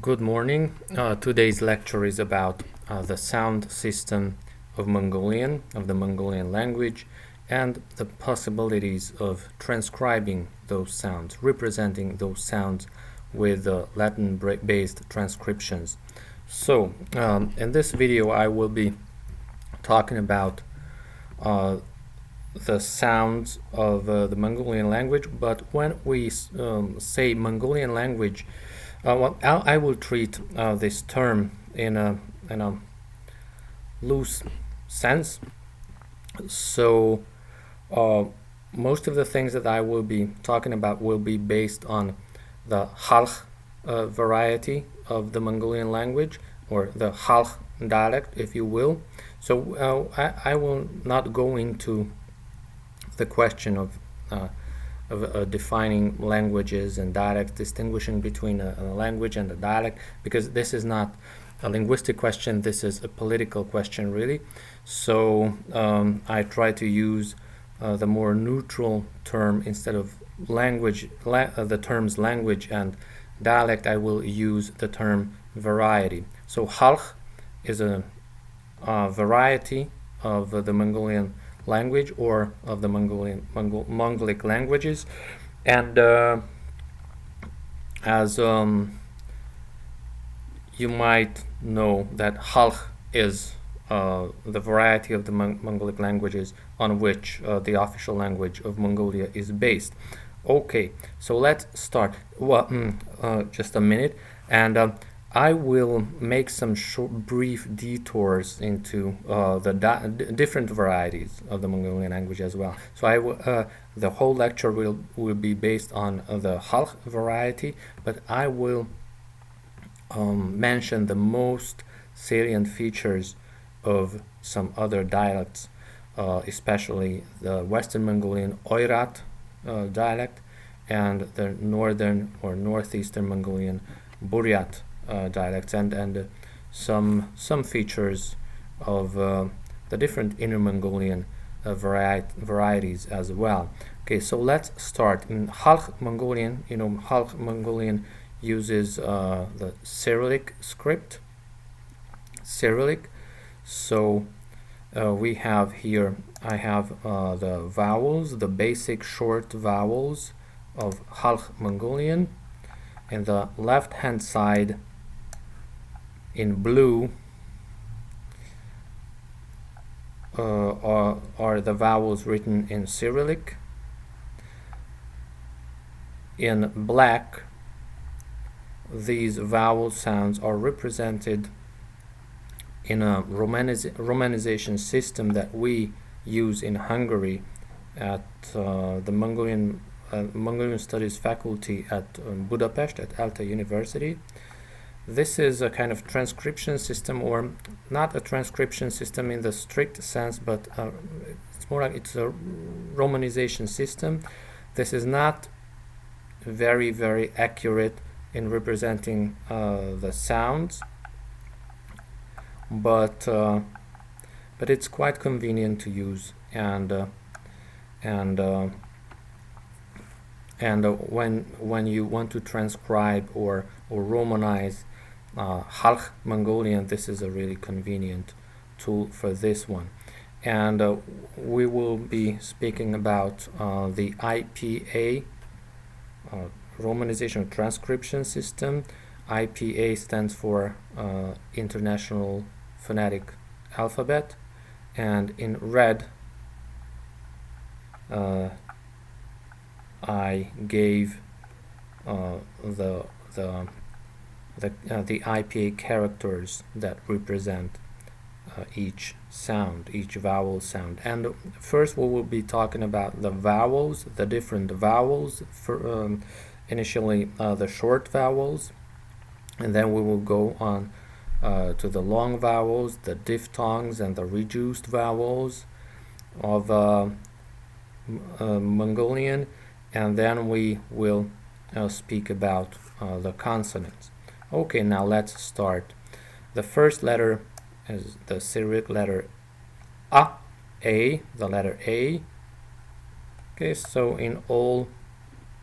Good morning. Today's lecture is about the sound system of the Mongolian language, and the possibilities of transcribing those sounds, representing those sounds with Latin-based transcriptions. So, in this video, I will be talking about the sounds of the Mongolian language, but when we say Mongolian language, I will treat this term in a loose sense. So most of the things that I will be talking about will be based on the Halch variety of the Mongolian language, or the Halch dialect, if you will. So I will not go into the question of defining languages and dialects, distinguishing between a language and a dialect, because this is not a linguistic question, this is a political question, really. So I try to use the more neutral term instead of language, the terms language and dialect. I will use the term variety. So Halch is a variety of the Mongolian language, or of the Mongolic languages, and as you might know, that Halch is the variety of the Mongolic languages on which the official language of Mongolia is based. Okay, so let's start. Well, just a minute, and I will make some brief detours into the different varieties of the Mongolian language as well. So the whole lecture will be based on the Halch variety, but I will mention the most salient features of some other dialects, especially the Western Mongolian Oirat dialect and the Northern or Northeastern Mongolian Buryat dialects, and some features of the different Inner Mongolian varieties as well. Okay, so let's start. In Halch Mongolian, Halch Mongolian uses the Cyrillic script. Cyrillic. So we have here, I have the vowels, the basic short vowels of Halch Mongolian. In the left hand side, in blue, are the vowels written in Cyrillic. In black, these vowel sounds are represented in a romanization system that we use in Hungary at the Mongolian Studies faculty at Budapest, at Alta University. This is a kind of transcription system, or not a transcription system in the strict sense, but it's more like it's a romanization system. This is not very, very accurate in representing the sounds, but it's quite convenient to use, and when you want to transcribe or romanize Halch Mongolian, this is a really convenient tool for this one. And we will be speaking about the IPA, romanization transcription system. IPA stands for International Phonetic Alphabet, and in red I gave the IPA characters that represent each sound, each vowel sound. And first we will be talking about the vowels, the different vowels, for initially the short vowels, and then we will go on to the long vowels, the diphthongs and the reduced vowels of Mongolian, and then we will speak about the consonants. Okay, now let's start. The first letter is the Cyrillic letter A, the letter A. Okay, so in all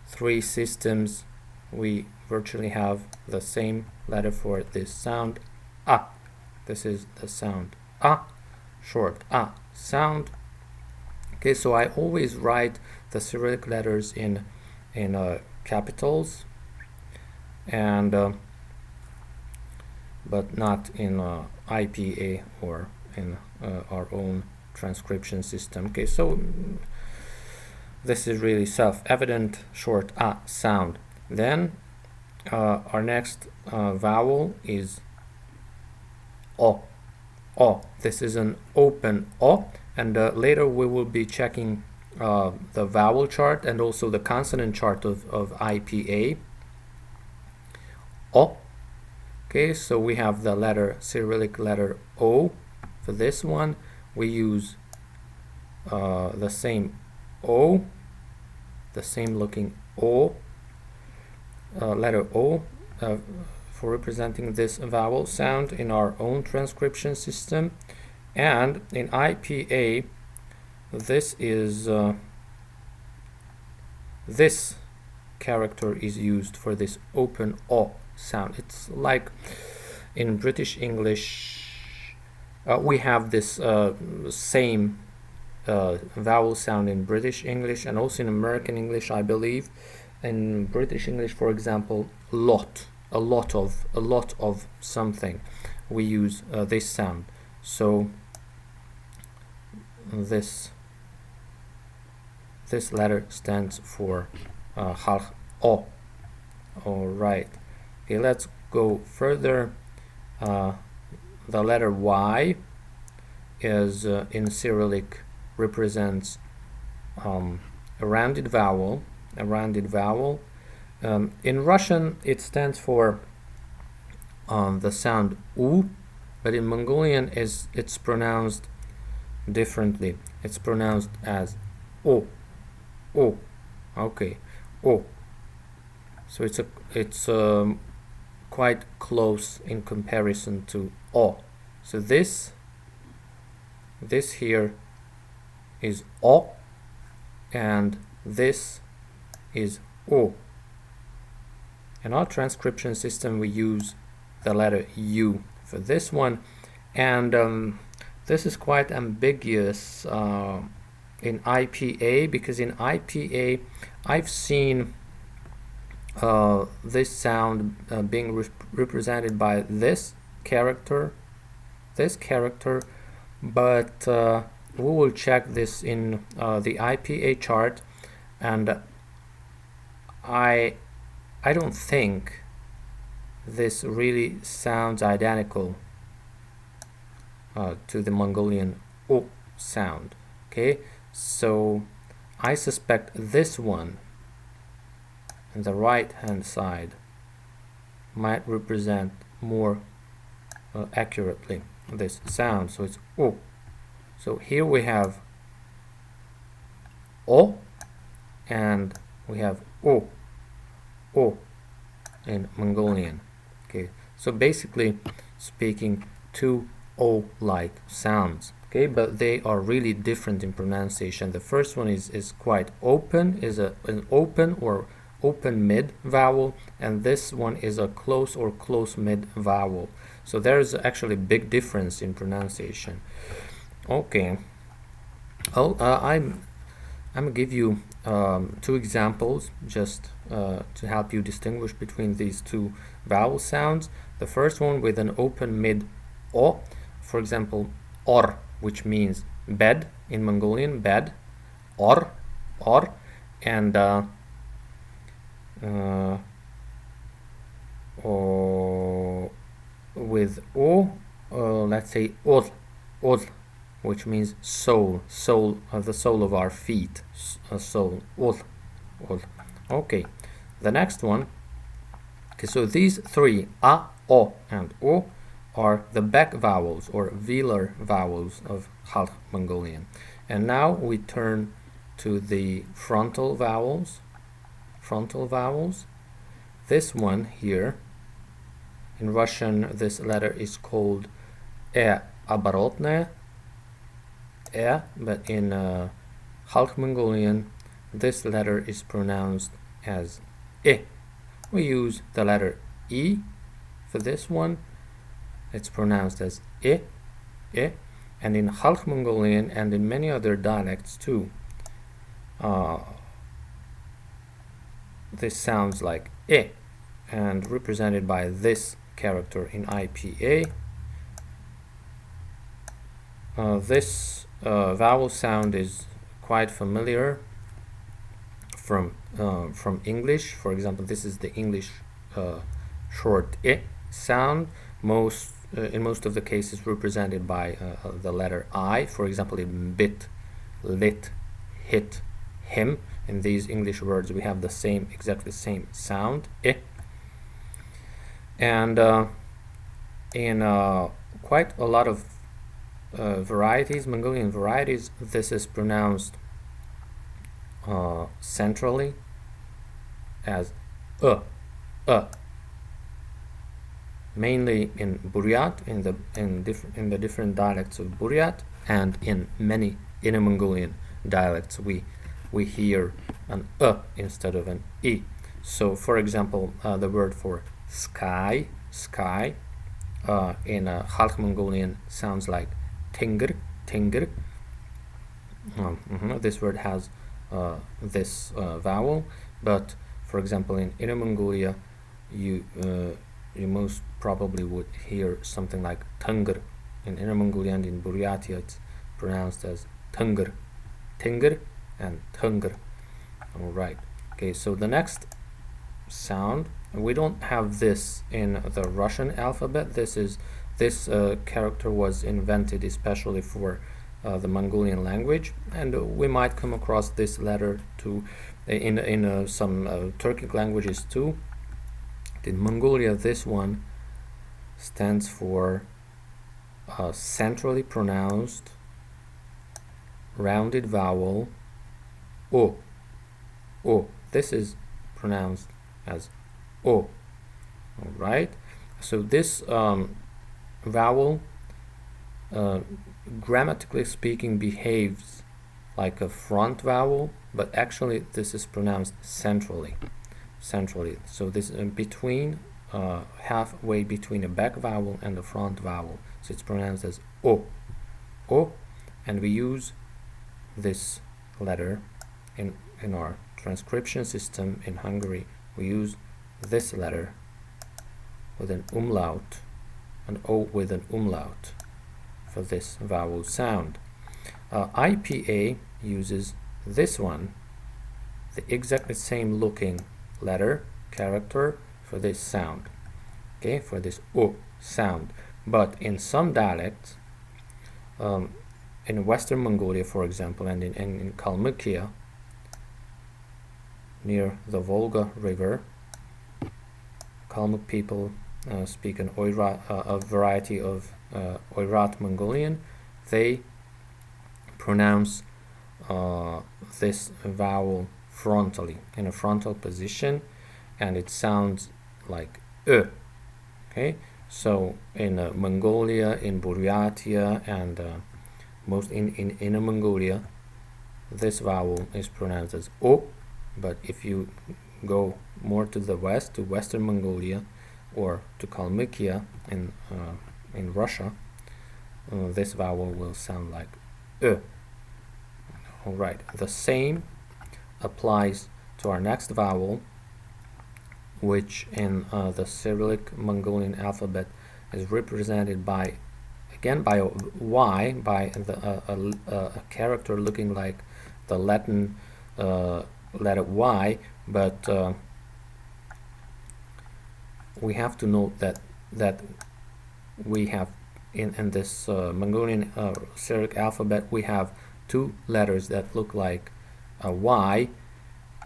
three systems we virtually have the same letter for this sound a. This is the sound a, short a sound. Okay, so I always write the Cyrillic letters in capitals, and but not in IPA or in our own transcription system. Okay, so this is really self-evident, short a sound. Then our next vowel is o. O. This is an open o, and later we will be checking the vowel chart and also the consonant chart of IPA. O. Okay, so we have the letter, Cyrillic letter O. For this one, we use the same O, the same looking O, letter O, for representing this vowel sound in our own transcription system. And in IPA, this is this character is used for this open O sound. It's like in British English we have this same vowel sound in British English and also in American English, I believe. In British English, for example, a lot of something, we use this sound. So this letter stands for halch o. All right. Okay, let's go further. The letter Y is in Cyrillic represents a rounded vowel. In Russian, it stands for the sound U, but in Mongolian it's pronounced differently. It's pronounced as O. O. Okay, O. So it's quite close in comparison to O. So this here is O, and this is O. In our transcription system, we use the letter U for this one, and this is quite ambiguous in IPA, because in IPA I've seen this sound being represented by this character, but we will check this in the IPA chart, and I don't think this really sounds identical to the Mongolian O sound. Okay, so I suspect this one on the right hand side might represent more accurately this sound. So it's O. So here we have O, and we have O in Mongolian. Okay, so basically speaking, two O-like sounds. Okay, but they are really different in pronunciation. The first one is quite open, is an open or open mid vowel, and this one is a close or close mid vowel. So there is actually a big difference in pronunciation. Okay, I'm gonna give you two examples just to help you distinguish between these two vowel sounds. The first one with an open mid O, for example, or, which means bed in Mongolian, bed, or, and with O, let's say od, which means soul, the sole of our feet, soul, od. Okay, the next one. Okay, so these three, a, o, and o, are the back vowels or velar vowels of Halch Mongolian. And now we turn to the frontal vowels. This one here, in Russian, this letter is called e оборотная, but in Halch Mongolian, this letter is pronounced as e. we use the letter E for this one. It's pronounced as I, I. And in Khalq Mongolian and in many other dialects too, this sounds like I, and represented by this character in IPA. This vowel sound is quite familiar from English. For example, this is the English short I sound. In most of the cases represented by the letter I. For example, in bit, lit, hit, him. In these English words, we have the same, exactly same sound, I. And in quite a lot of varieties, Mongolian varieties, this is pronounced centrally as mainly in Buryat, in the different dialects of Buryat, and in many Inner Mongolian dialects we hear an instead of an I. So for example, the word for sky in Khalq Mongolian sounds like tingr. This word has this vowel, but for example in Inner Mongolia you most probably would hear something like tungr. In Inner Mongolia and in Buryatia it's pronounced as tungr, tingr and tungr. Alright, okay, so the next sound, we don't have this in the Russian alphabet. This character was invented especially for the Mongolian language, and we might come across this letter too in some Turkic languages too. In Mongolia, this one stands for centrally pronounced rounded vowel O. This is pronounced as O. Alright, so this vowel grammatically speaking behaves like a front vowel, but actually this is pronounced centrally. So this is between halfway between a back vowel and a front vowel, so it's pronounced as O, and we use this letter in our transcription system in Hungary. We use this letter with an umlaut, an O with an umlaut for this vowel sound. IPA uses this one, the exactly same looking letter, character for this sound, okay, for this O sound. But in some dialects, in Western Mongolia, for example, and in Kalmykia, near the Volga River, Kalmyk people speak an Oirat, a variety of Oirat Mongolian. They pronounce this vowel frontally, in a frontal position, and it sounds like okay, so in Mongolia, in Buryatia, and most in Inner Mongolia, this vowel is pronounced as O. But if you go more to the west, to Western Mongolia or to Kalmykia in Russia, this vowel will sound like Alright, the same applies to our next vowel, which in the Cyrillic Mongolian alphabet is represented by, again, by a Y, by a character looking like the Latin letter Y, but we have to note that we have in this Mongolian Cyrillic alphabet, we have two letters that look like a Y,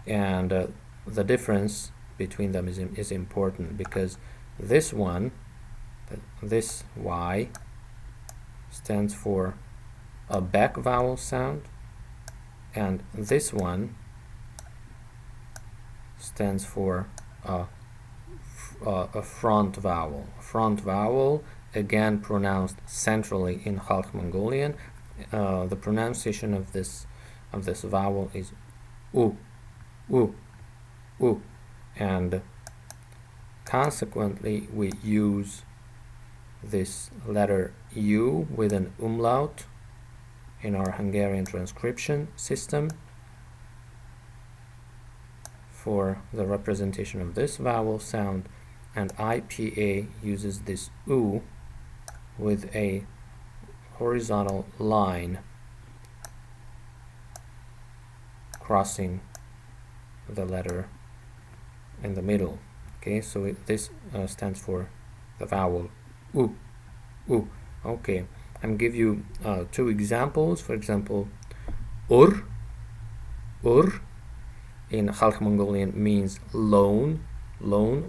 and the difference between them is important, because this one, this Y, stands for a back vowel sound, and this one stands for a front vowel. Front vowel, again pronounced centrally in Khalq Mongolian. The pronunciation of this vowel is U, and consequently we use this letter U with an umlaut in our Hungarian transcription system for the representation of this vowel sound, and IPA uses this U with a horizontal line crossing the letter in the middle. Okay, so this stands for the vowel U. U. Okay, I'm give you two examples. For example, Ur. Ur in Halk Mongolian means loan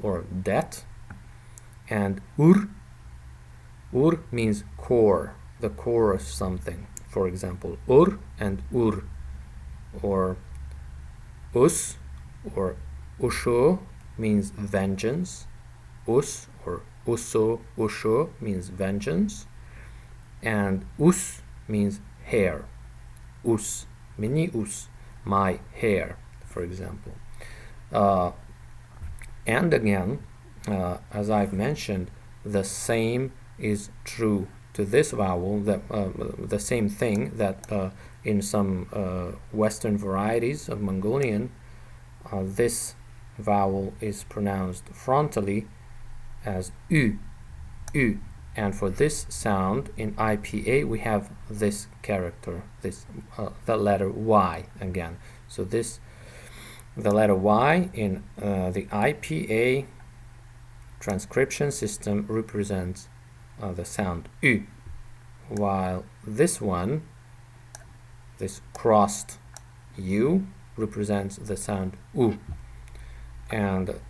or debt, and Ur. Ur means core, the core of something. For example, Ur and Ur, or Us or Usho means vengeance. Us or Uso, Usho means vengeance, and Us means hair. Us, mini us, my hair, for example. And again, as I've mentioned, the same is true to this vowel, that the same thing that in some Western varieties of Mongolian, this vowel is pronounced frontally as U, U. And for this sound in IPA, we have this character, this the letter Y again. So this, the letter Y in the IPA transcription system represents the sound U, while this one, this crossed U, represents the sound U. And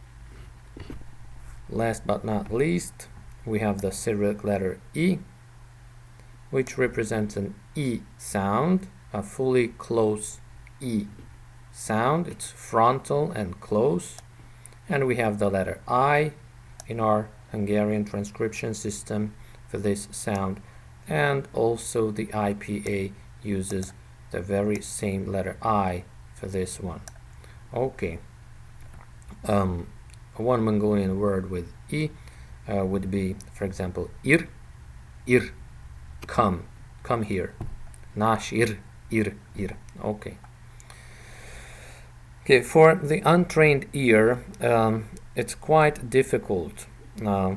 last but not least, we have the Cyrillic letter E, which represents an E sound, a fully close E sound. It's frontal and close. And we have the letter I in our Hungarian transcription system for this sound, and also the IPA uses the very same letter I for this one. Okay, one Mongolian word with E would be, for example, Ir, Ir, come here. Nash Ir, Ir. Okay. Okay, for the untrained ear, it's quite difficult to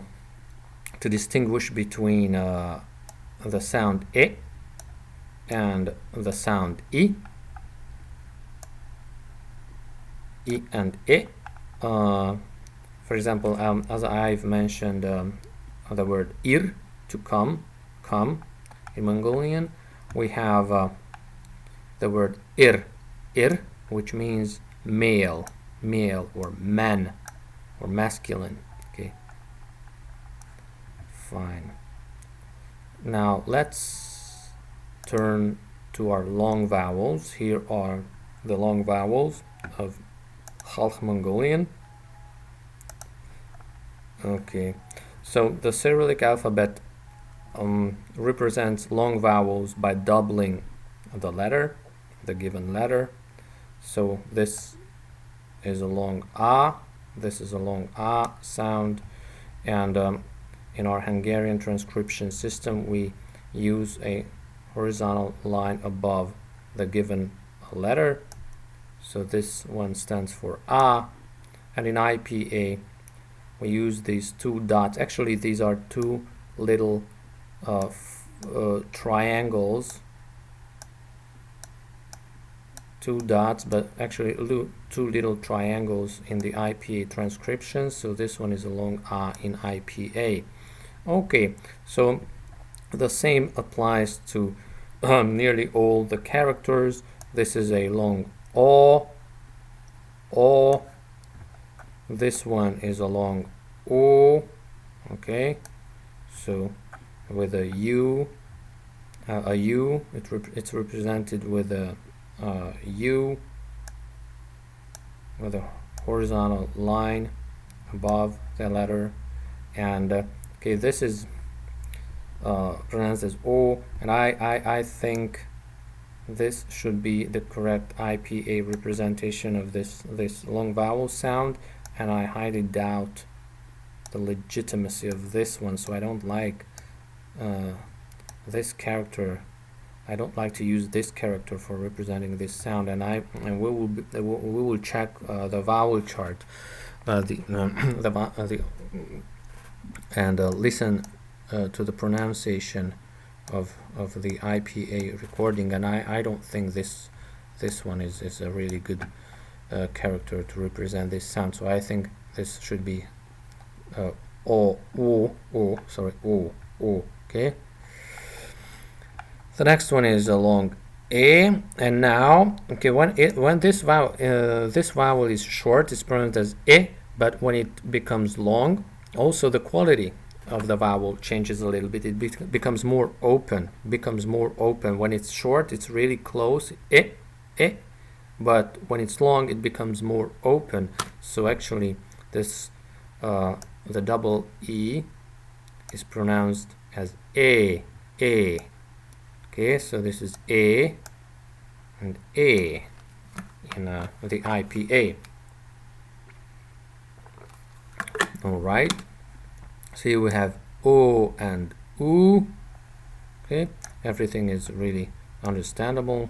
distinguish between the sound E and the sound I. I and E. For example, as I've mentioned, the word Ir, to come. In Mongolian, we have the word Ir, which means male or man or masculine. Okay, fine. Now let's turn to our long vowels. Here are the long vowels of Halk Mongolian. Okay, so the Cyrillic alphabet represents long vowels by doubling the given letter. So this is a long A, this is a long A sound, and in our Hungarian transcription system we use a horizontal line above the given letter. So this one stands for A, and in IPA we use these two dots. Actually, these are two little triangles, two dots, but actually two little triangles in the IPA transcription. So this one is a long A in IPA. Okay, so the same applies to nearly all the characters. This is a long O. This one is a long O. Okay, so with a U, it's represented with a U with a horizontal line above the letter, and okay, this is pronounced as O, and I think this should be the correct IPA representation of this long vowel sound, and I highly doubt legitimacy of this one, so I don't like this character. I don't like to use this character for representing this sound, and we will check the vowel chart, and listen to the pronunciation of the IPA recording, and I don't think this one is a really good character to represent this sound. So I think this should be O. Okay. The next one is a long A, and now okay, when this vowel is short, it's pronounced as E, but when it becomes long, also the quality of the vowel changes a little bit. It becomes more open. When it's short, it's really close, E, but when it's long, it becomes more open. So actually, this the double E is pronounced as A. Okay, so this is A and A in the IPA. All right. So here we have O and U. Okay, everything is really understandable.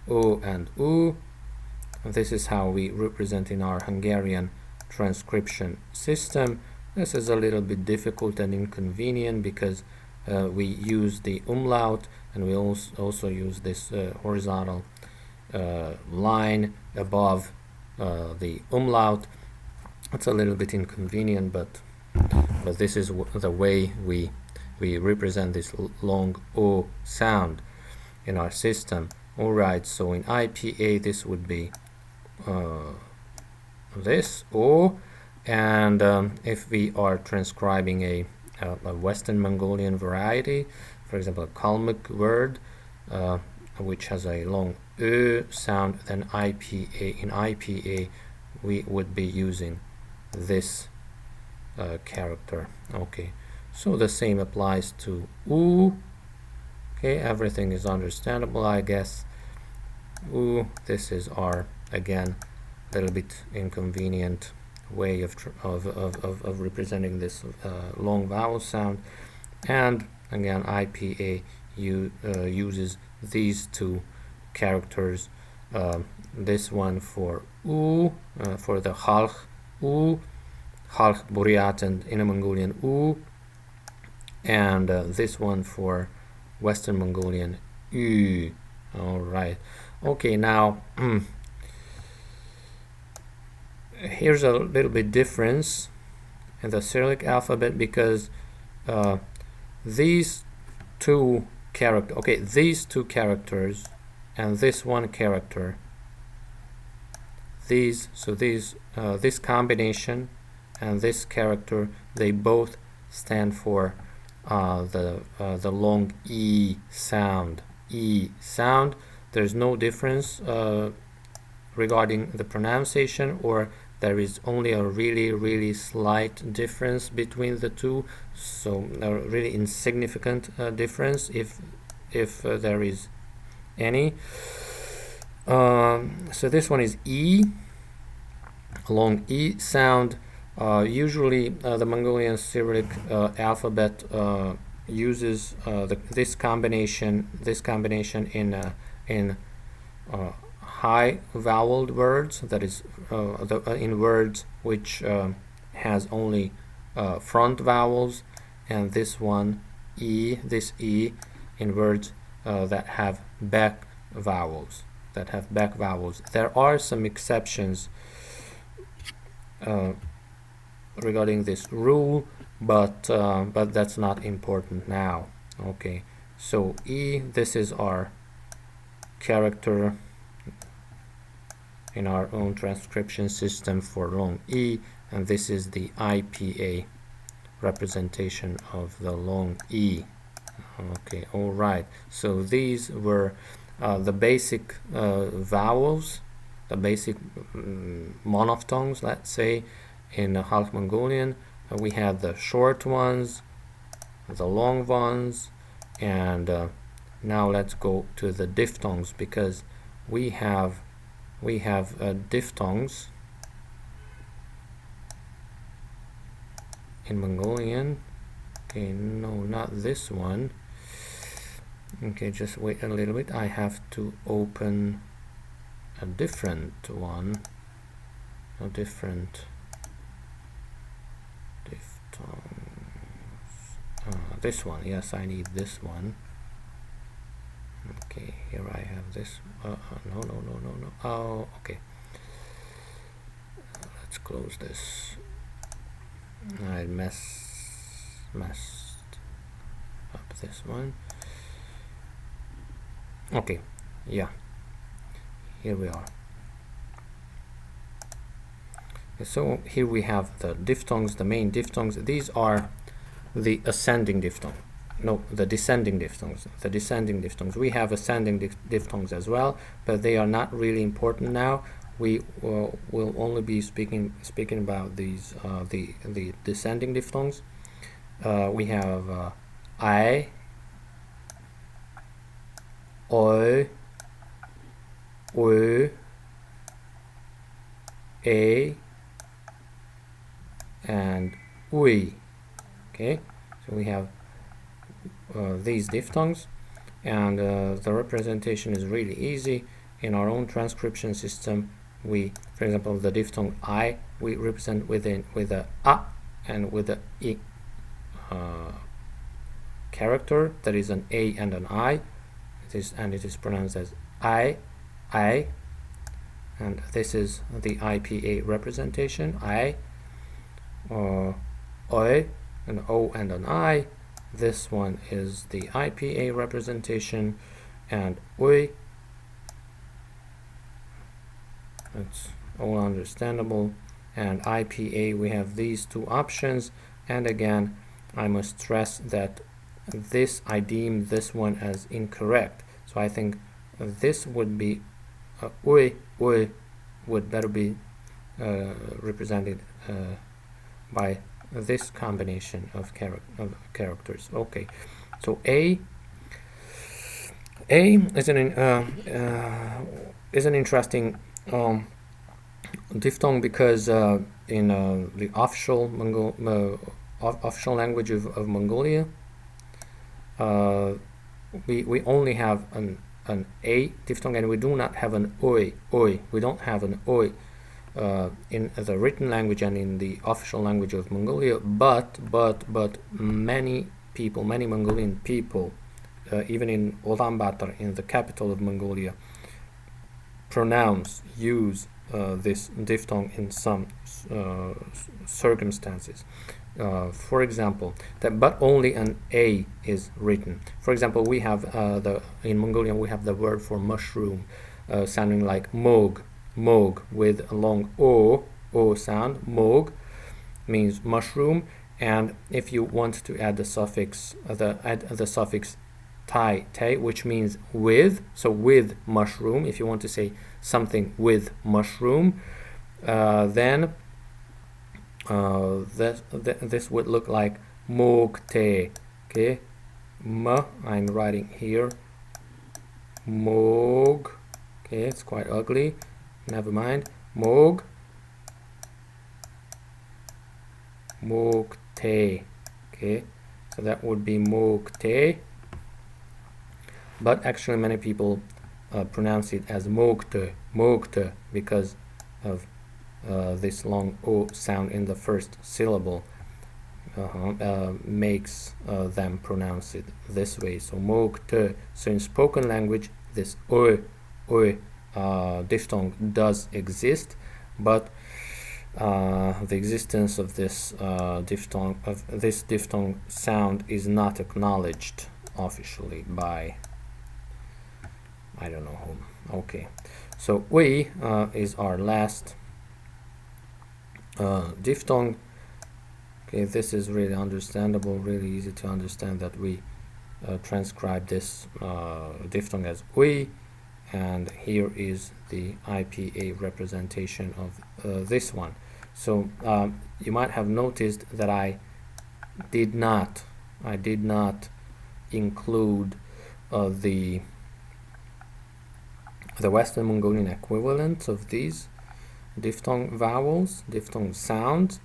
O and U. This is how we represent in our Hungarian transcription system. This is a little bit difficult and inconvenient because we use the umlaut, and we also use this horizontal line above the umlaut. It's a little bit inconvenient, but this is the way we represent this long O sound in our system. Alright, so in IPA this would be this O, and if we are transcribing a Western Mongolian variety, for example a Kalmyk word which has a long Ö sound, then in IPA we would be using this character. Okay, so the same applies to U. Okay, everything is understandable, I guess. U, this is our, again, a little bit inconvenient way of representing this long vowel sound. And again, IPA uses these two characters. This one for U, for the Halch U, Halch Buryat and Inner Mongolian U, and this one for Western Mongolian U. All right. Okay, now here's a little bit difference in the Cyrillic alphabet, because these two characters and this one character, this combination and this character, they both stand for the long E sound. There's no difference regarding the pronunciation, or there is only a really slight difference between the two, so a really insignificant difference if there is any. So this one is E, a long E sound. Usually the Mongolian Cyrillic alphabet uses this combination in high voweled words, that is in words which has only front vowels, and this one E, in words that have back vowels. There are some exceptions regarding this rule, but that's not important now. Okay, so E, this is our character in our own transcription system for long E, and this is the IPA representation of the long E. Okay, all right, so these were the basic vowels, the basic monophthongs, let's say, in Halch Mongolian. We had the short ones, the long ones, and now let's go to the diphthongs, because we have diphthongs in Mongolian. Okay, no, not this one. Okay, just wait a little bit. I have to open a different one. A different diphthongs. This one. Yes, I need this one. Okay, here I have this. No. Oh, okay. Let's close this. I messed up this one. Okay, yeah, here we are. So here we have the diphthongs, the main diphthongs. These are the ascending diphthong. No, the descending diphthongs. The descending diphthongs. We have ascending diphthongs as well, but they are not really important now. We will only be speaking about these the descending diphthongs. We have I, O, U, A, and ui. Okay, so we have these diphthongs, and the representation is really easy. In our own transcription system, we, for example, the diphthong I, we represent with a a and with a I character. That is an A and an I. It is pronounced as I, and this is the IPA representation. I, Oi, an O and an I. This one is the IPA representation, and Ui. That's all understandable. And IPA, we have these two options. And again, I must stress that I deem this one as incorrect. So I think this would be Ui would better be represented by this combination of characters. Okay, so A is an interesting diphthong because in the official official language of Mongolia, we only have an A diphthong, and we do not have an oi. We don't have an oi in the written language and in the official language of Mongolia, but many Mongolian people, even in Ulaanbaatar, in the capital of Mongolia, use this diphthong in some circumstances. For example, but only an A is written. For example, we have in Mongolian we have the word for mushroom, sounding like mog with a long o sound. Mog means mushroom, and if you want to add the suffix the suffix tai, which means with, so with mushroom, if you want to say something with mushroom, then this would look like mogte. Okay, I'm writing here mog. Okay, it's quite ugly, never mind. Mogte. Okay, so that would be mogte, but actually many people pronounce it as mogte because of this long o sound in the first syllable makes them pronounce it this way. So mogte. So in spoken language, this o diphthong does exist, but the existence of this diphthong sound is not acknowledged officially by I don't know whom. Okay, so ui is our last diphthong. Okay, this is really understandable, really easy to understand that we transcribe this diphthong as ui, and here is the IPA representation of this one. So you might have noticed that I did not include the Western Mongolian equivalent of these diphthong vowels, diphthong sounds,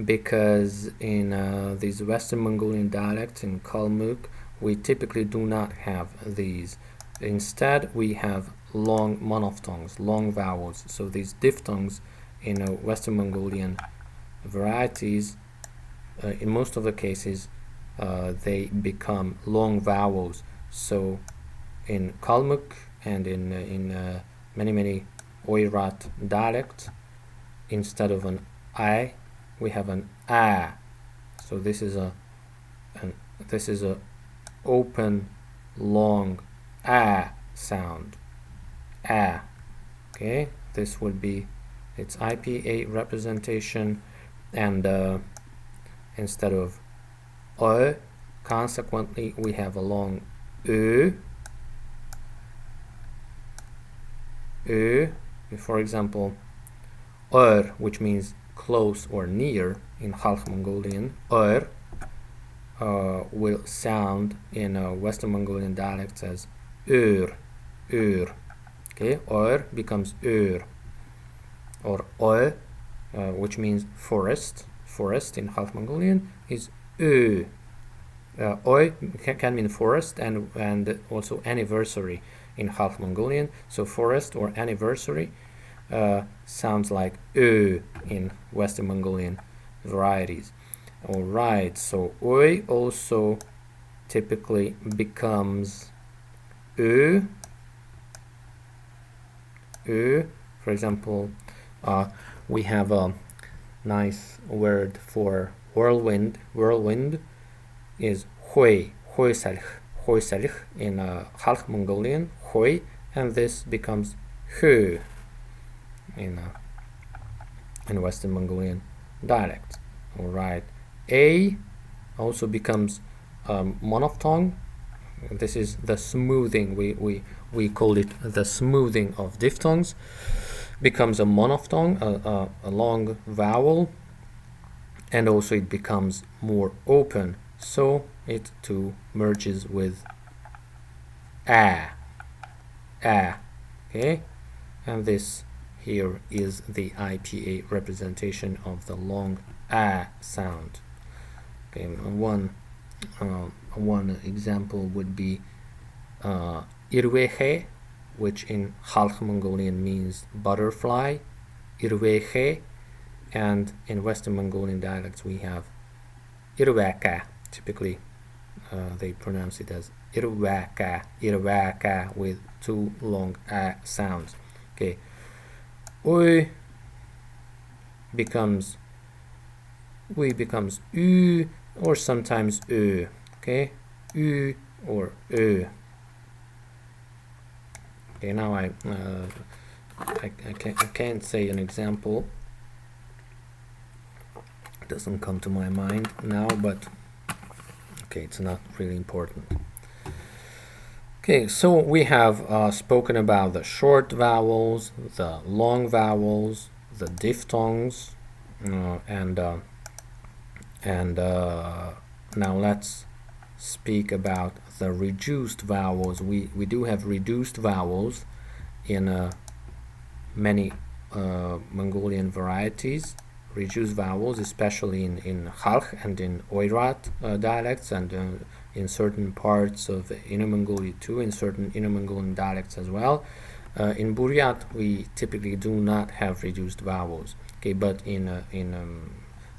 because in these Western Mongolian dialects in Kalmyk we typically do not have these. Instead we have long monophthongs, long vowels. So these diphthongs in Western Mongolian varieties, in most of the cases they become long vowels. So in Kalmyk and in many Oirat dialects, instead of an I, we have an A. So this is a open long A sound. A. Okay, this would be its IPA representation, and instead of O, consequently we have a long Ö. Ö, for example, which means close or near in Half Mongolian, will sound in Western Mongolian dialects as ur. Okay, becomes ur. Or which means forest in Half Mongolian, is ö. Can mean forest and also anniversary in Half Mongolian. So forest or anniversary sounds like ö in Western Mongolian varieties. Alright, so oi also typically becomes ö. For example, we have a nice word for whirlwind. Whirlwind is hui salch in Half Mongolian, hui, and this becomes hu in Western Mongolian dialect. Alright, A also becomes monophthong. This is the smoothing, we call it the smoothing of diphthongs. Becomes a monophthong, a long vowel, and also it becomes more open, so it too merges with A. Okay, and this here is the IPA representation of the long A sound. Okay, one example would be irwehe, which in Half Mongolian means butterfly, irwehe, and in Western Mongolian dialects we have irwaka. Typically they pronounce it as irwaka with two long A sounds. Okay, ui becomes u or sometimes ö. Okay, u or ö. Okay, now I can't say an example. It doesn't come to my mind now, but okay, it's not really important. Okay, so we have spoken about the short vowels, the long vowels, the diphthongs, and now let's speak about the reduced vowels. We do have reduced vowels in many Mongolian varieties. Reduced vowels, especially in Khalkh and in Oirat dialects, and in certain parts of Inner Mongolia too, in certain Inner Mongolian dialects as well. In Buryat, we typically do not have reduced vowels. Okay, but in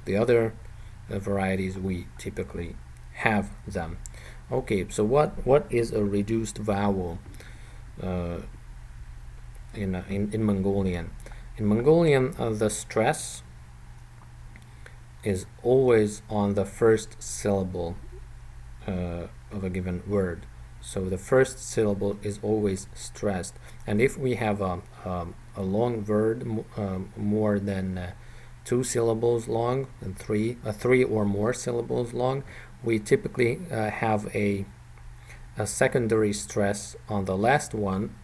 the other varieties, we typically have them. Okay, so what is a reduced vowel in Mongolian? In Mongolian, the stress is always on the first syllable of a given word. So the first syllable is always stressed. And if we have a long word more than 2 syllables long and three or more syllables long, we typically have a secondary stress on the last one,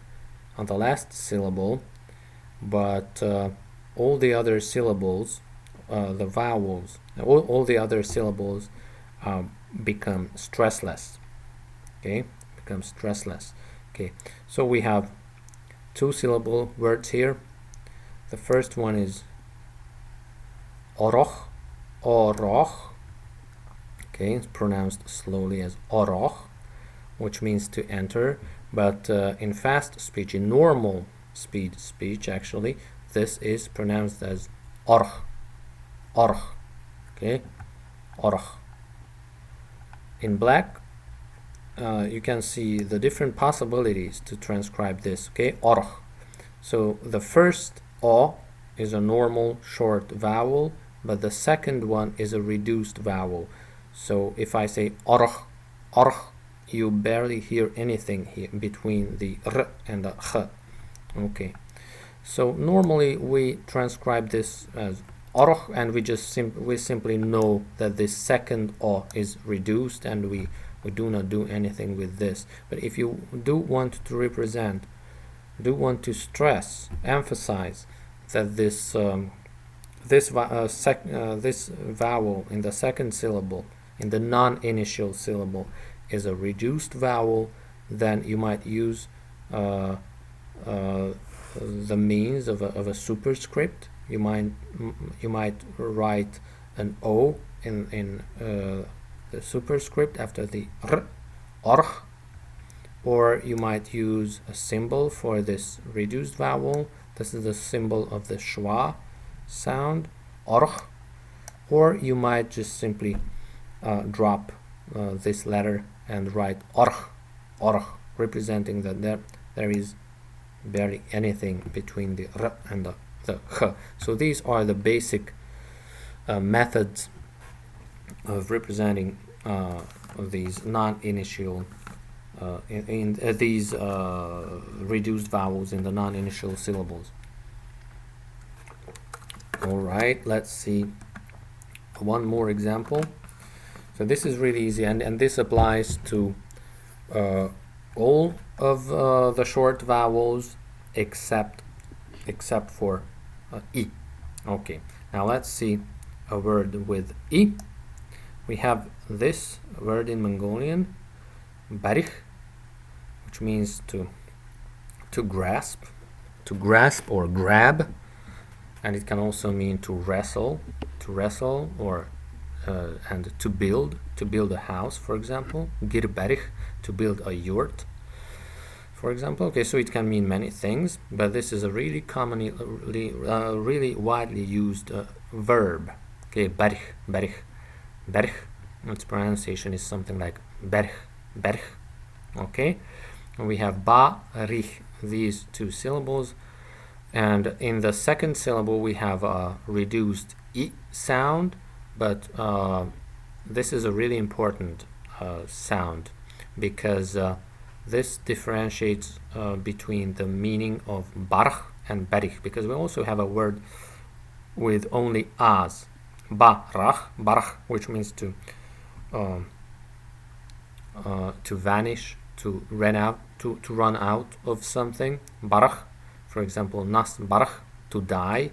on the last syllable, but all the other syllables, the vowels, all the other syllables become stressless. Okay, become stressless. Okay, so we have 2 syllable words here. The first one is oroch, oroch. Okay, it's pronounced slowly as oroch, which means to enter, but in fast speech, in normal speed speech, actually, this is pronounced as orch, orch. Okay, orch. In black, you can see the different possibilities to transcribe this. Okay, orch. So the first o is a normal short vowel, but the second one is a reduced vowel. So if I say orch, orch, you barely hear anything here between the r and the ch. Okay, so normally we transcribe this as orch, and we simply know that this second o is reduced, and we do not do anything with this. But if you do want to represent, do want to stress, emphasize that this this vowel in the second syllable, in the non-initial syllable, is a reduced vowel, then you might use the means of a superscript. You might write an O in the superscript after the r, orch, or you might use a symbol for this reduced vowel. This is the symbol of the schwa sound, orch, or you might just simply drop this letter and write orch, orch, representing that there is barely anything between the r and the ch. So these are the basic methods of representing these non-initial these reduced vowels in the non-initial syllables. All right, let's see one more example. So this is really easy, and this applies to all of the short vowels except for I. Okay, now let's see a word with I. We have this word in Mongolian, barich, which means to grasp or grab, and it can also mean to wrestle, or and to build a house, for example. Gir barich, to build a yurt, for example. Okay, so it can mean many things, but this is a really commonly, really widely used verb. Okay, barich, barich, barich. Its pronunciation is something like berch, berch. Okay, and we have ba, rich, these two syllables, and in the second syllable we have a reduced I sound, but this is a really important sound, because this differentiates between the meaning of barch and berich, because we also have a word with only as, barach, which means to vanish, to run out of something. Barach, for example, nas barach, to die.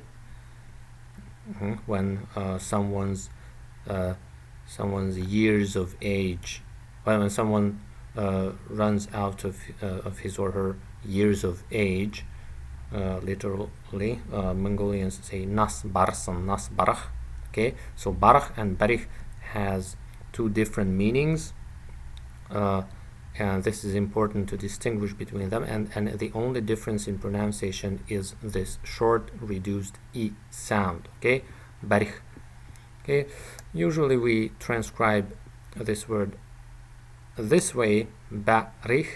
When someone's years of age, when someone runs out of his or her years of age, literally, Mongolians say nas barsan, nas barach. Okay, so barach and berich has two different meanings, and this is important to distinguish between them, and the only difference in pronunciation is this short reduced I sound. Okay, barich. Okay, usually we transcribe this word this way, barich,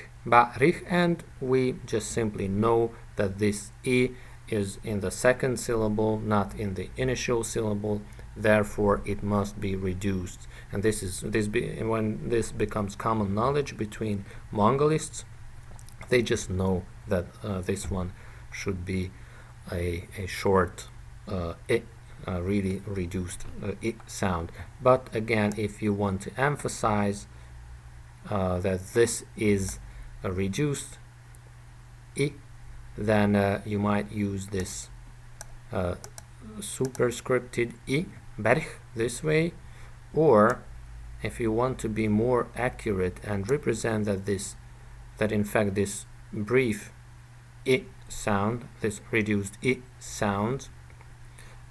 and we just simply know that this I is in the second syllable, not in the initial syllable, therefore it must be reduced. And when this becomes common knowledge between Mongolists, they just know that this one should be a short I, really reduced I sound. But again, if you want to emphasize that this is a reduced I, then you might use this superscripted I, berch, this way. Or if you want to be more accurate and represent that in fact this brief I sound, this reduced I sound,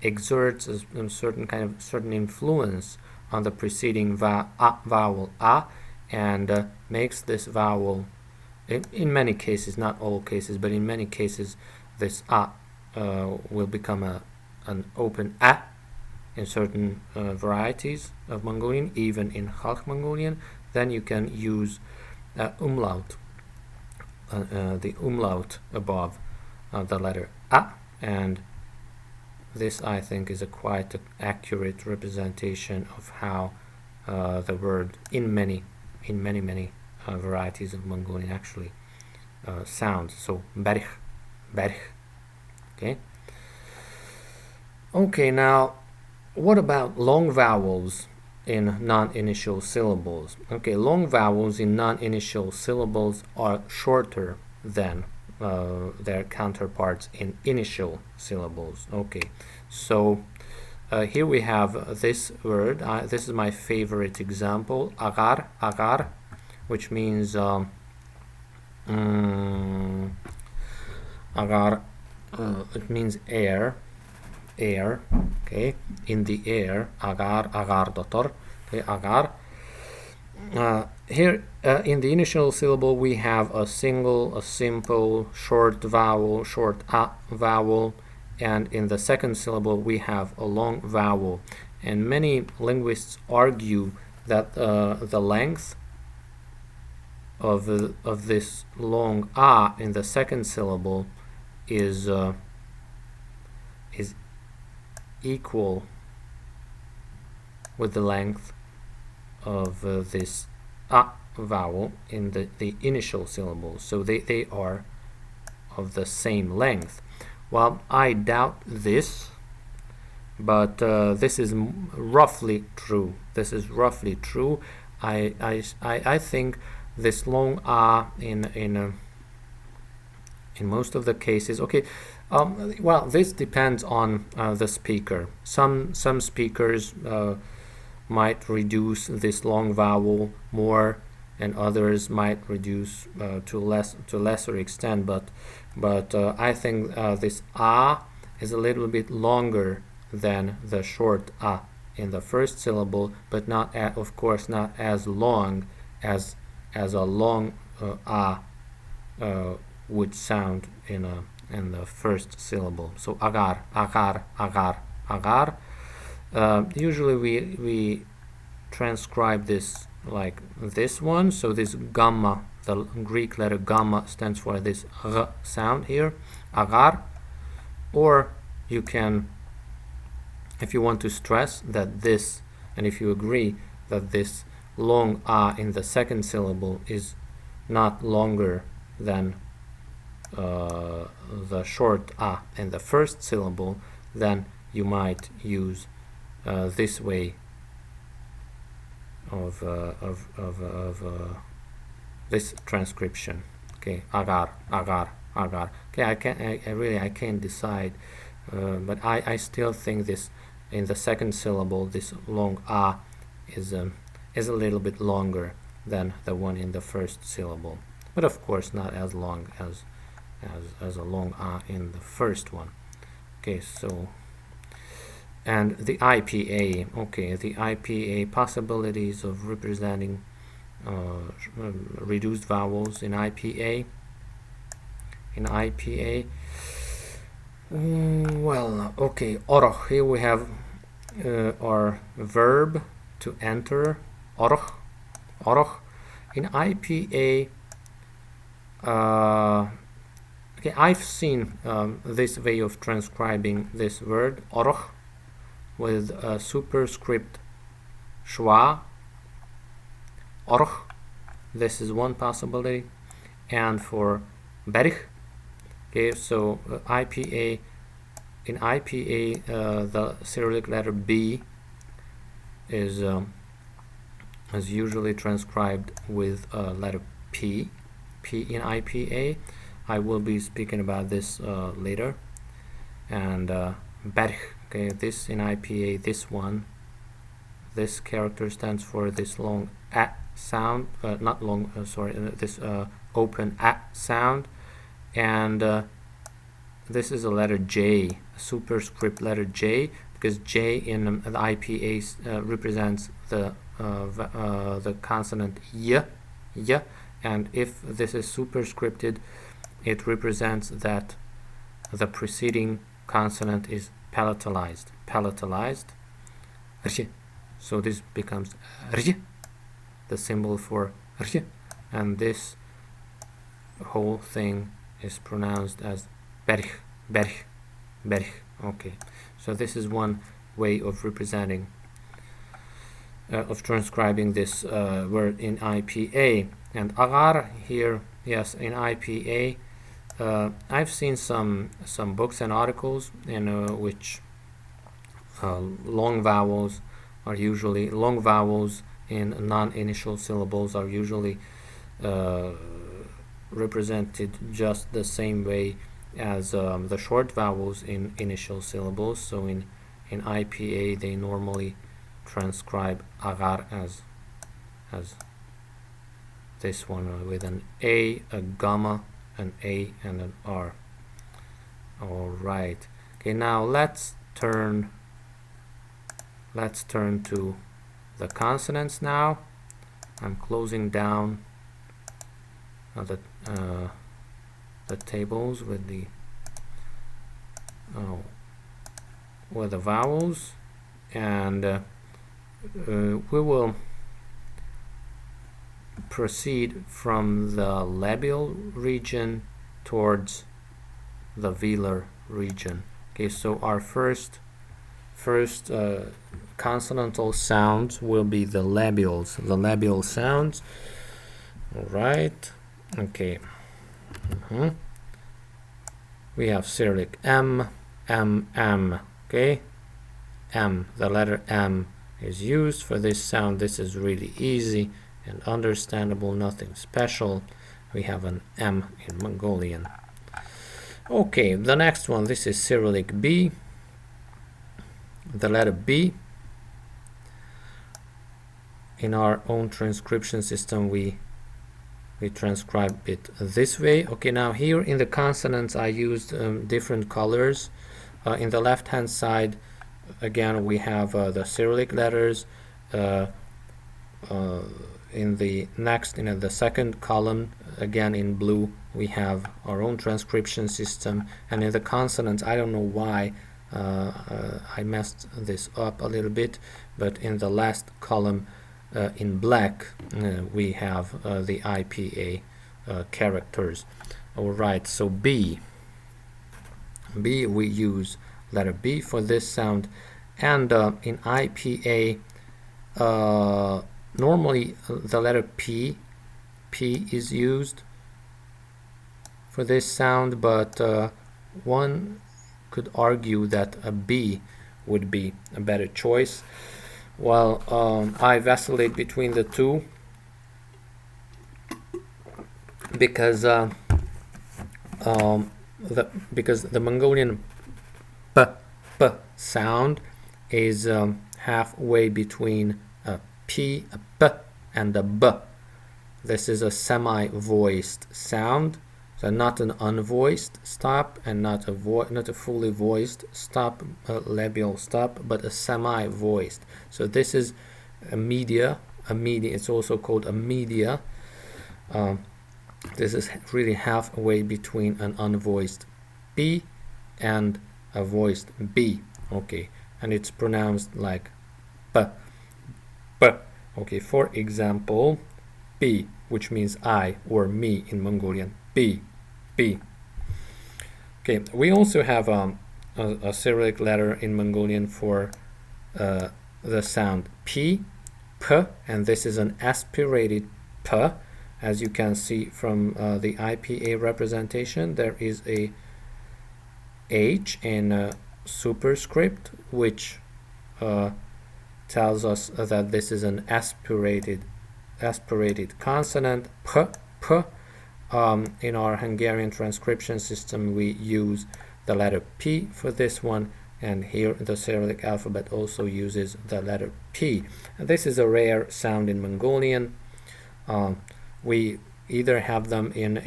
exerts a certain influence on the preceding vowel a, and makes this vowel, in many cases, not all cases, but in many cases, this a will become an open a in certain varieties of Mongolian, even in Halk Mongolian. Then you can use umlaut, the umlaut above the letter a, and this, I think, is a quite accurate representation of how the word in many varieties of Mongolian actually sounds. So berh, berh. Okay, now what about long vowels in non-initial syllables? Okay, long vowels in non-initial syllables are shorter than their counterparts in initial syllables. Okay, so here we have this word. This is my favorite example, agar, agar, which means agar. It means air, air. Okay, in the air, agar, agar dotor. Okay, agar. Here in the initial syllable we have a simple short vowel, short a vowel, and in the second syllable we have a long vowel. And many linguists argue that the length of this long a in the second syllable is equal with the length of this a vowel in the initial syllable. So they are of the same length. Well, I doubt this, but this is roughly true. This is roughly true. I think this long a in most of the cases. Okay, well, this depends on the speaker. Some speakers might reduce this long vowel more, and others might reduce to lesser extent. But I think this a is a little bit longer than the short a in the first syllable, but not of course not as long as a long a would sound in the first syllable. So agar, agar, agar, agar. Usually we transcribe this like this one. So this gamma, the Greek letter gamma, stands for this r sound here, agar. Or you can, if you want to stress that this, and if you agree that this long a in the second syllable is not longer than the short a in the first syllable, then you might use this way of this transcription. Okay, agar, agar, agar. Okay, I can't decide, but I still think this in the second syllable, this long a is a little bit longer than the one in the first syllable, but of course not as long as a long a in the first one. Okay, so, and the IPA. Okay, the IPA, possibilities of representing reduced vowels in IPA. Well, okay, oroch. Here we have our verb to enter, oroch, oroch. In IPA, okay, I've seen this way of transcribing this word, oroch, with a superscript schwa, oroch. This is one possibility. And for berich, okay, so IPA, in IPA, the Cyrillic letter B is usually transcribed with letter P in IPA. I will be speaking about this later. And berch, okay, this in IPA, this character stands for this long a sound, not long, sorry, this open a sound, and this is a letter J, a superscript letter J, because J in the IPA represents the consonant y, and if this is superscripted, it represents that the preceding consonant is palatalized. So this becomes the symbol for and this whole thing is pronounced as berg. Okay, so this is one way of representing, of transcribing this word in IPA. And agar here, yes, in IPA, I've seen some books and articles in which long vowels in non-initial syllables are usually represented just the same way as the short vowels in initial syllables. So in IPA they normally transcribe agar as this one with an A, a gamma, an A, and an R. All right. Okay, now let's turn to the consonants now. I'm closing down the tables with the vowels, and we will proceed from the labial region towards the velar region. Okay, so our first consonantal sounds will be the labials, the labial sounds. All right. Okay. We have Cyrillic M, M, M. Okay, M. The letter M is used for this sound. This is really easy and understandable, nothing special. We have an M in Mongolian. Okay, the next one, this is Cyrillic B. The letter B. In our own transcription system, we transcribe it this way. Okay, now here in the consonants, I used different colors. In the left hand side, again, we have the Cyrillic letters. In the second column, again in blue, we have our own transcription system. And in the consonants, I don't know why I messed this up a little bit, but in the last column in black, we have the IPA characters. All right, so B, we use letter B for this sound, and in IPA, normally the letter P is used for this sound, but one could argue that a B would be a better choice. Well, I vacillate between the two because the Mongolian p sound is halfway between a P, a P, and a B. This is a semi-voiced sound, so not an unvoiced stop and not a fully voiced stop, labial stop, but a semi-voiced. So this is a media. It's also called a media. This is really halfway between an unvoiced B and a voiced B. Okay, and it's pronounced like P. Okay, for example, B, which means I or me in Mongolian. B. Okay, we also have a Cyrillic letter in Mongolian for the sound P, and this is an aspirated P. As you can see from the IPA representation, there is a H in a superscript, which tells us that this is an aspirated consonant, P. In our Hungarian transcription system, we use the letter P for this one, and here the Cyrillic alphabet also uses the letter P. And this is a rare sound in Mongolian. We either have them in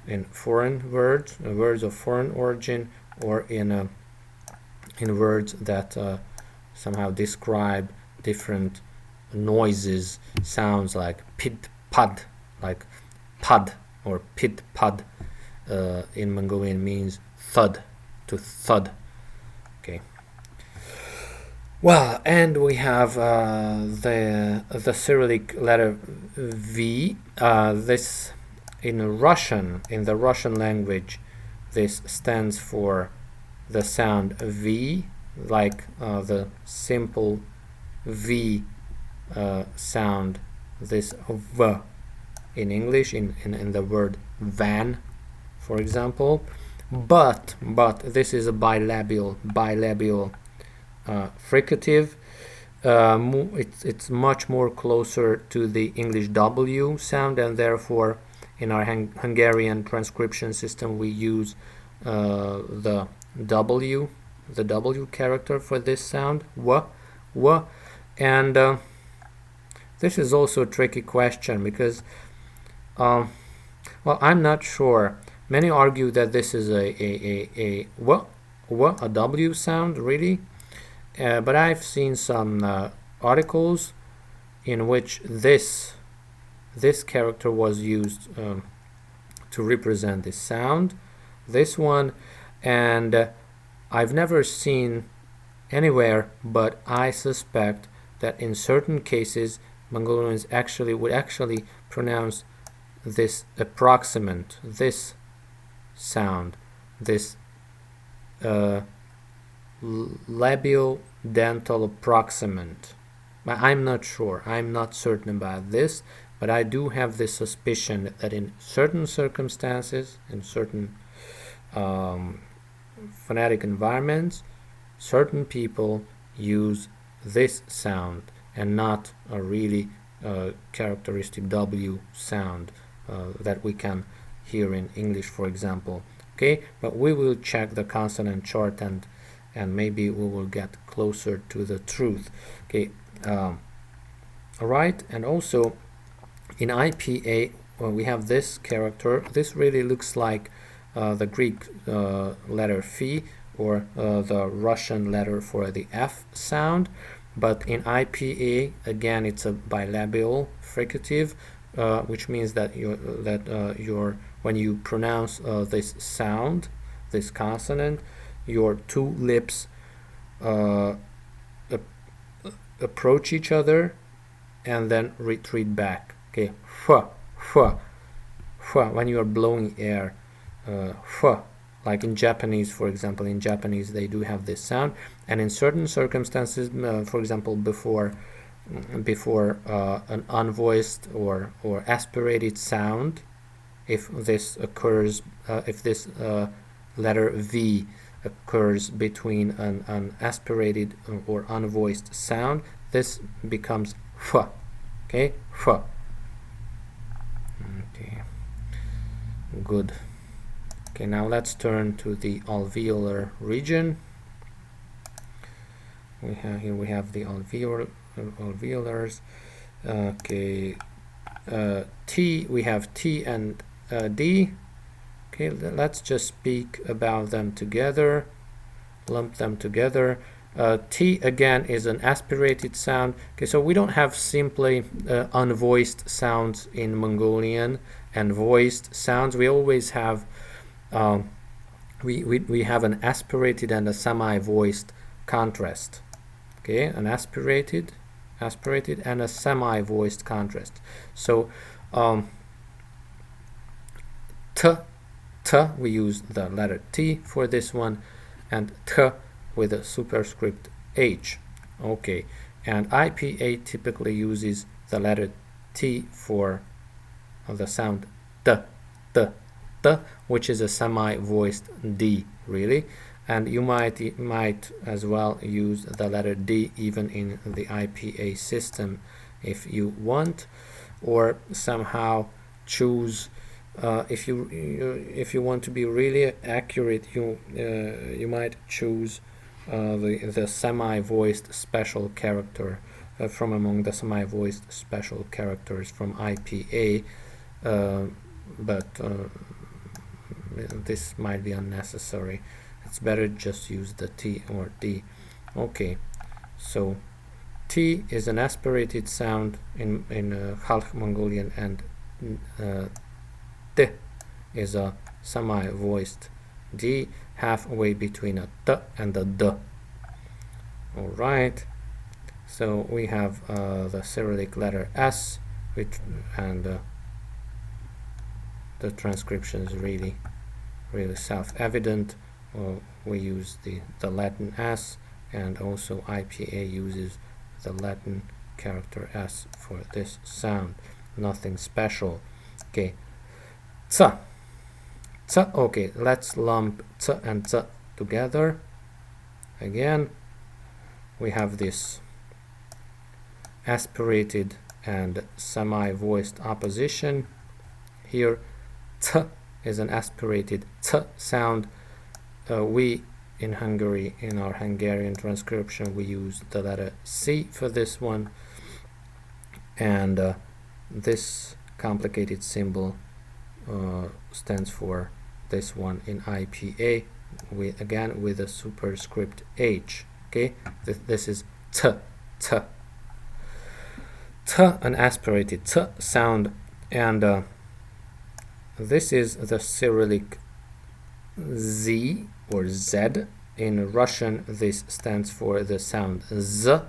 in foreign words, words of foreign origin, or in words that somehow describe different noises, sounds like pid pad, like pad or pid pad in Mongolian means thud, to thud. Okay. Well, and we have the Cyrillic letter V. This in the Russian language, this stands for the sound V, like the simple V sound, this V in English, in the word van, for example. But this is a bilabial fricative. It's much more closer to the English W sound, and therefore in our Hungarian transcription system we use the W character for this sound, w. And this is also a tricky question because well, I'm not sure. Many argue that this is a W sound, really. But I've seen some articles in which this character was used to represent this sound, this one, and I've never seen anywhere, but I suspect that in certain cases Mongolians would actually pronounce this approximant, this sound, this labial dental approximant. But I'm not sure, I'm not certain about this, but I do have this suspicion that in certain circumstances, in certain phonetic environments, certain people use this sound and not a really characteristic W sound that we can hear in English, for example. Okay, but we will check the consonant chart and maybe we will get closer to the truth. Okay, all right. And also in IPA we have this character. This really looks like the Greek letter phi, or the Russian letter for the F sound, but in IPA again it's a bilabial fricative, which means that when you pronounce this sound, this consonant, your two lips approach each other and then retreat back. Okay, when you are blowing air, like in Japanese, for example. In Japanese they do have this sound, and in certain circumstances, for example before an unvoiced or aspirated sound, if this occurs, if this letter V occurs between an aspirated or unvoiced sound, this becomes f. Okay, f. Okay, good. Okay, now let's turn to the alveolar region. We have the alveolars. Okay, T, we have T and D. Okay, let's just speak about them together, lump them together. T again is an aspirated sound. Okay, so we don't have simply unvoiced sounds in Mongolian and voiced sounds. We always have we have an aspirated and a semi-voiced contrast. Okay, an aspirated and a semi-voiced contrast. So T, we use the letter T for this one, and T with a superscript H. Okay, and IPA typically uses the letter T for the sound T, which is a semi-voiced D, really. And you might as well use the letter D even in the IPA system if you want, or somehow choose. If you want to be really accurate, you might choose the semi-voiced special character from among the semi-voiced special characters from IPA, but this might be unnecessary. It's better just use the T or D. Okay, so T is an aspirated sound in Khalkh Mongolian, and T is a semi-voiced D, halfway between a T and a D. Alright, so we have the Cyrillic letter S, and the transcription is really self-evident. We use the Latin S, and also IPA uses the Latin character S for this sound. Nothing special. Okay, T. T. Okay, let's lump T and T together. Again, we have this aspirated and semi-voiced opposition. Here, T is an aspirated T sound. We in Hungary, in our Hungarian transcription, we use the letter C for this one, and this complicated symbol stands for this one in IPA, again with a superscript H. Okay, this is T, T, T, an aspirated T sound, and this is the Cyrillic Z or Z. In Russian, this stands for the sound Z,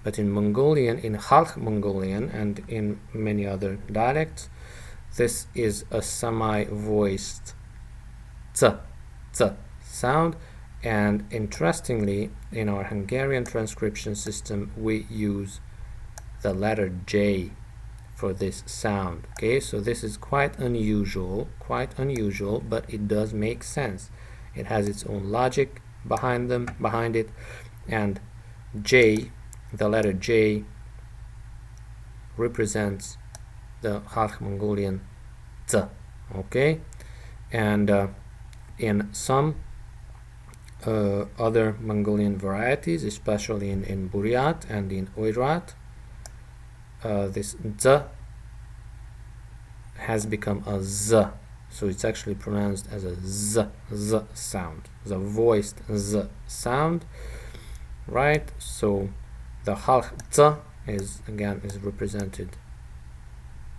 but in Mongolian, in Khalkh Mongolian, and in many other dialects, this is a semi-voiced T, T sound. And interestingly, in our Hungarian transcription system, we use the letter J for this sound. Okay, so this is quite unusual, but it does make sense. It has its own logic behind it, and J, the letter J, represents the Khalkh Mongolian T. Okay, and in some other Mongolian varieties, especially in Buryat and in Oirat, this Z has become a Z, so it's actually pronounced as a Z sound, the voiced Z sound, right? So the Khalkh Z is represented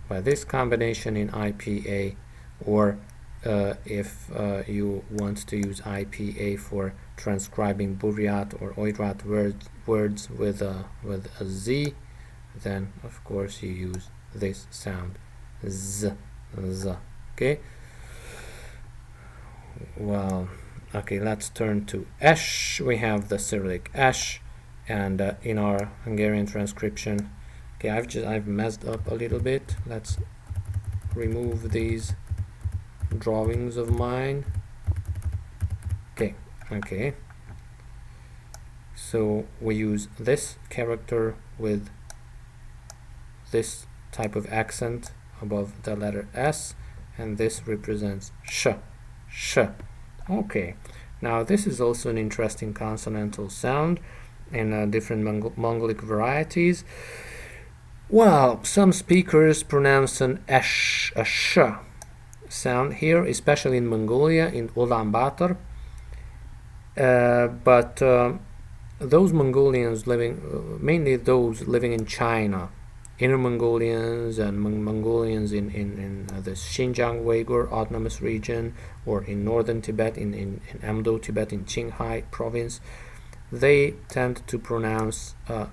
by this combination in IPA, or if you want to use IPA for transcribing Buryat or Oirat words with a Z, then of course you use this sound Z, Z. Okay, well, okay, let's turn to Esh. We have the Cyrillic Esh, and in our Hungarian transcription, okay, I've messed up a little bit. Let's remove these drawings of mine. Okay, so we use this character with this type of accent above the letter S, and this represents sh. Okay, now this is also an interesting consonantal sound in different Mongolic varieties. Well, some speakers pronounce an esh, a sh sound here, especially in Mongolia, in Ulaanbaatar. But those Mongolians mainly those living in China, Inner Mongolians and Mongolians in the Xinjiang Uyghur Autonomous Region, or in northern Tibet, in Amdo Tibet, in Qinghai province, they tend to pronounce a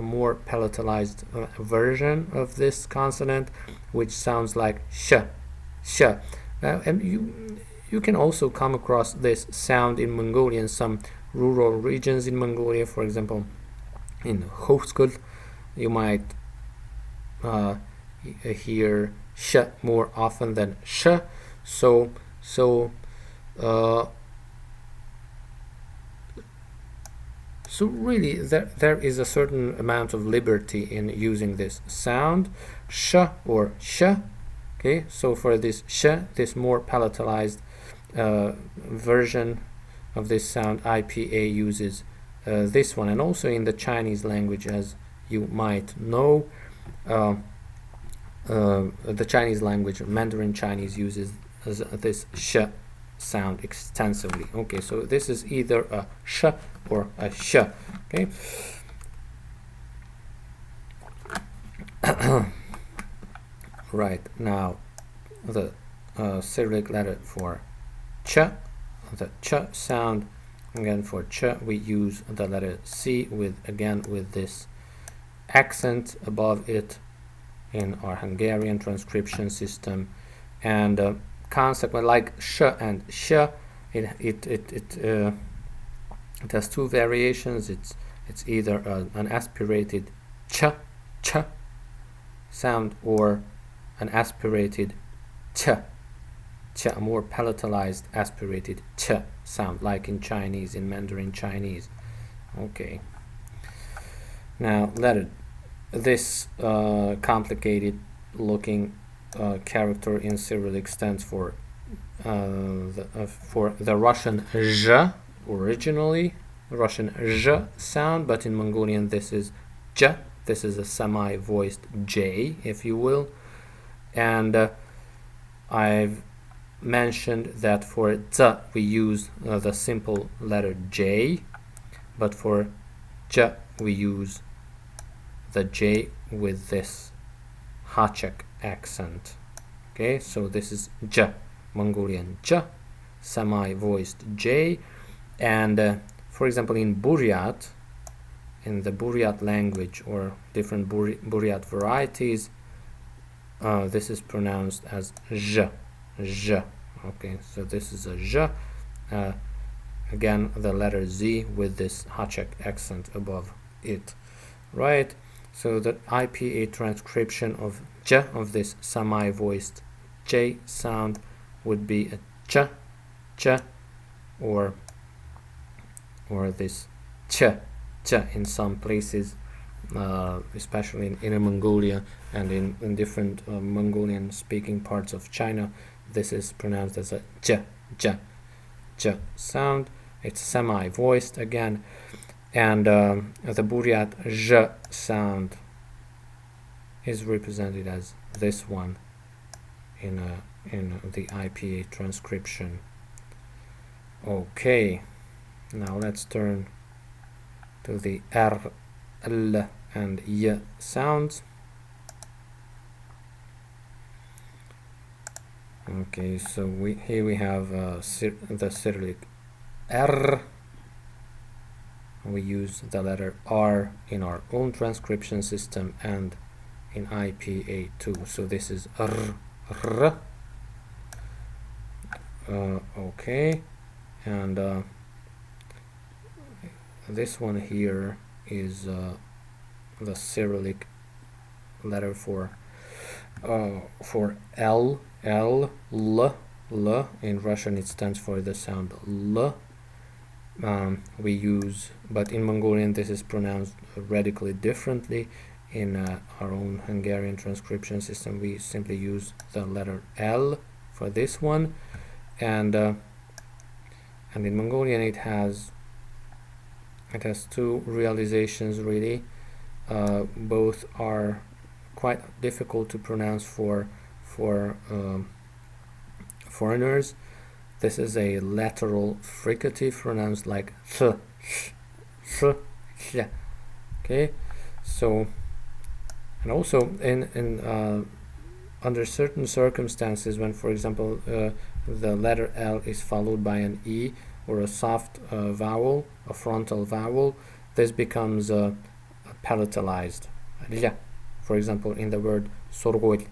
more palatalized version of this consonant, which sounds like sh. And you can also come across this sound in Mongolia in some rural regions in Mongolia. For example, in Khoskul, you might hear sh more often than sh. So really there is a certain amount of liberty in using this sound, sh or sh. Okay, so for this sh, this more palatalized version of this sound, IPA uses this one, and also in the Chinese language, as you might know, the Chinese language, Mandarin Chinese, uses this sh sound extensively. Okay, so this is either a sh or a sh. Okay. Right, now the Cyrillic letter for ch, the ch sound. Again, for ch we use the letter C with this accent above it in our Hungarian transcription system, and consequently, like sh and sh, it has two variations. It's either an aspirated ch sound or an aspirated ch, a more palatalized aspirated ch sound, like in Chinese, in Mandarin Chinese. Okay. Now this complicated looking character in Cyrillic stands for the Russian zh originally, Russian zh sound, but in Mongolian this is j. This is a semi-voiced j, if you will. And I've mentioned that for z we use the simple letter j, but for j we use the j with this hachek accent. Okay, so this is j, Mongolian j, semi-voiced j. And for example, in Buryat, in the Buryat language or different Buryat varieties, this is pronounced as zh. Okay, so this is a zh. Again, the letter z with this hachek accent above it. Right, so the IPA transcription of j, of this semi-voiced j sound, would be a ch, or this ch in some places, especially in Inner Mongolia and in different Mongolian speaking parts of China. This is pronounced as a j sound. It's semi-voiced again, and the Buryat zh sound is represented as this one in the IPA transcription. Okay, now let's turn to the r, l, and y sounds. Okay, so here we have the Cyrillic r. We use the letter r in our own transcription system and in IPA too. So this is r. Okay, and this one here is the Cyrillic letter for L, L. In Russian it stands for the sound L. We use, but in Mongolian this is pronounced radically differently. In our own Hungarian transcription system we simply use the letter L for this one, and in Mongolian it has two realizations really. Both are quite difficult to pronounce for foreigners. This is a lateral fricative pronounced like th. Okay, so, and also in under certain circumstances, when for example the letter L is followed by an E or a soft vowel, a frontal vowel, this becomes palatalized. For example, in the word sorgol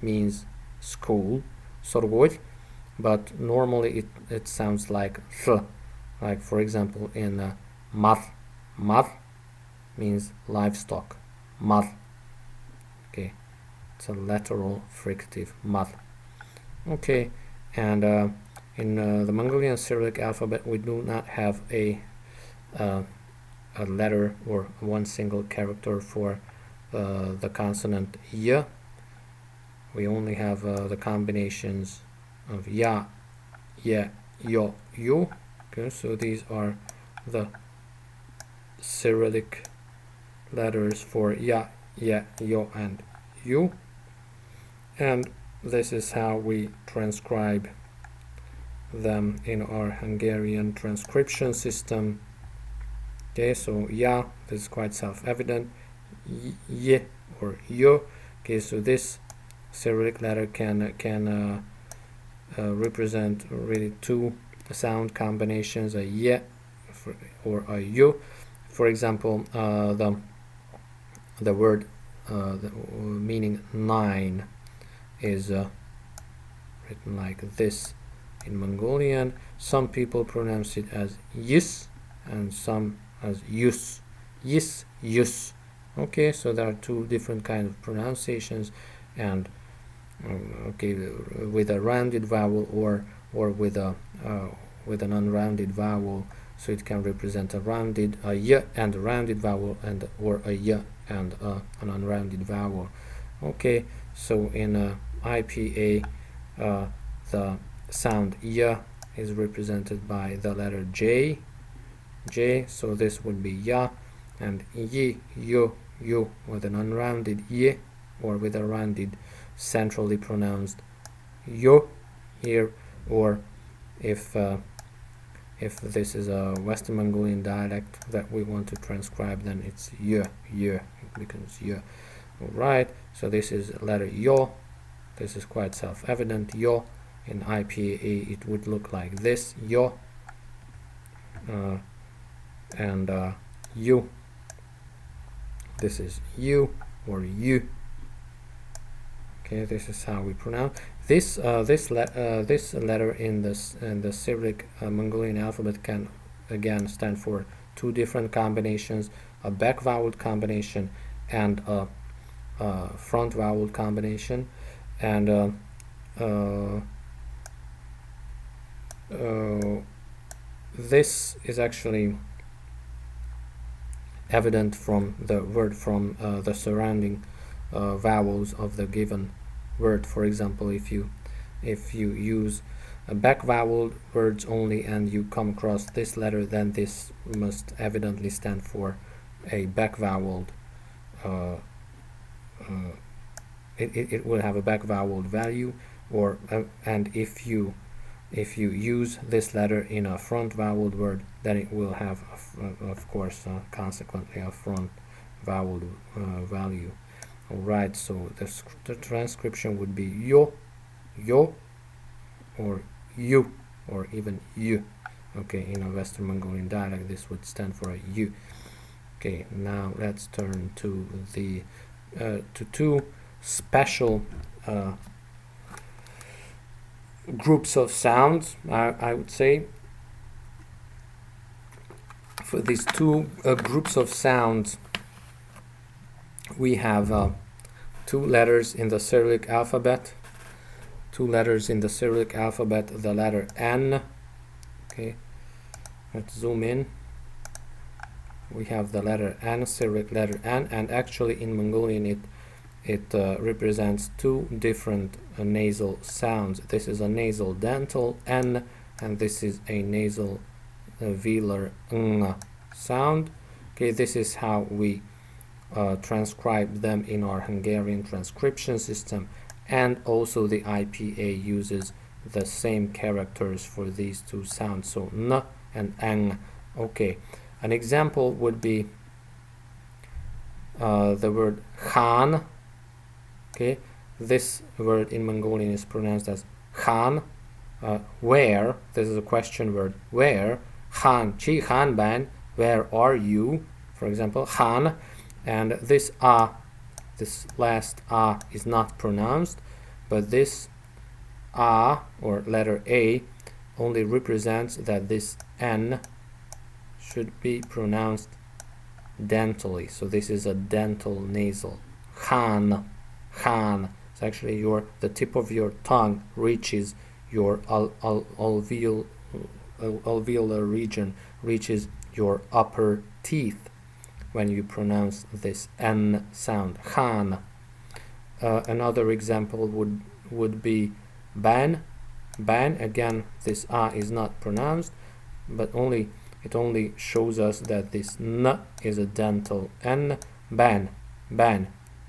means school, sorgol, but normally it sounds like th. Like for example in mar means livestock, mar. Okay, it's a lateral fricative, mar. Okay, and in the Mongolian Cyrillic alphabet we do not have a letter or one single character for the consonant y. We only have the combinations of ya, ye, yo, yu. Okay, so these are the Cyrillic letters for ya, ye, yo, and yu. And this is how we transcribe them in our Hungarian transcription system. Okay, so ya, this is quite self-evident. Y or yo. Okay, so this Cyrillic letter can represent really two sound combinations, a ye or a yo. For example, the word meaning 9 is written like this in Mongolian. Some people pronounce it as yis and some as yus. Yis, yus. Okay, so there are two different kinds of pronunciations, and okay, with a rounded vowel or with an unrounded vowel, so it can represent a rounded y and a rounded vowel, and or a y and an unrounded vowel. Okay, so in IPA the sound y is represented by the letter J, so this would be ya, and y, yo with an unrounded y or with a rounded centrally pronounced yo here, or if this is a Western Mongolian dialect that we want to transcribe, then it's y, it becomes y. Alright, so this is letter yo. This is quite self-evident. Yo in IPA it would look like this, yo, and you. This is you or you. Okay, this is how we pronounce this. This letter in the Cyrillic Mongolian alphabet can again stand for two different combinations: a back vowel combination and a front vowel combination. And this is actually evident from the word, from the surrounding vowels of the given word. For example, if you use back vowel words only and you come across this letter, then this must evidently stand for a back voweled it will have a back voweled value, or and if you use this letter in a front voweled word, then it will have of course consequently a front voweled value. Alright, so the transcription would be yo, or you, or even you. Okay, in a Western Mongolian dialect this would stand for a you. Okay, now let's turn to the to two special groups of sounds, I would say. For these two groups of sounds, we have two letters in the Cyrillic alphabet. The letter N. Okay, let's zoom in. We have the letter N, Cyrillic letter N, and actually in Mongolian it represents two different nasal sounds. This is a nasal dental N, and this is a nasal velar ng sound. Okay, this is how we transcribe them in our Hungarian transcription system, and also the IPA uses the same characters for these two sounds, so n and ng. Okay, an example would be the word khan. Okay, this word in Mongolian is pronounced as khan. Where, this is a question word, where, khan, chi khan ban, where are you, for example, khan. And this this last is not pronounced, but this or letter A only represents that this N should be pronounced dentally. So this is a dental nasal. Khan. It's actually the tip of your tongue reaches your alveolar region, reaches your upper teeth when you pronounce this N sound. Khan. Another example would be ban. Again, this is not pronounced, but it only shows us that this N is a dental N. Ban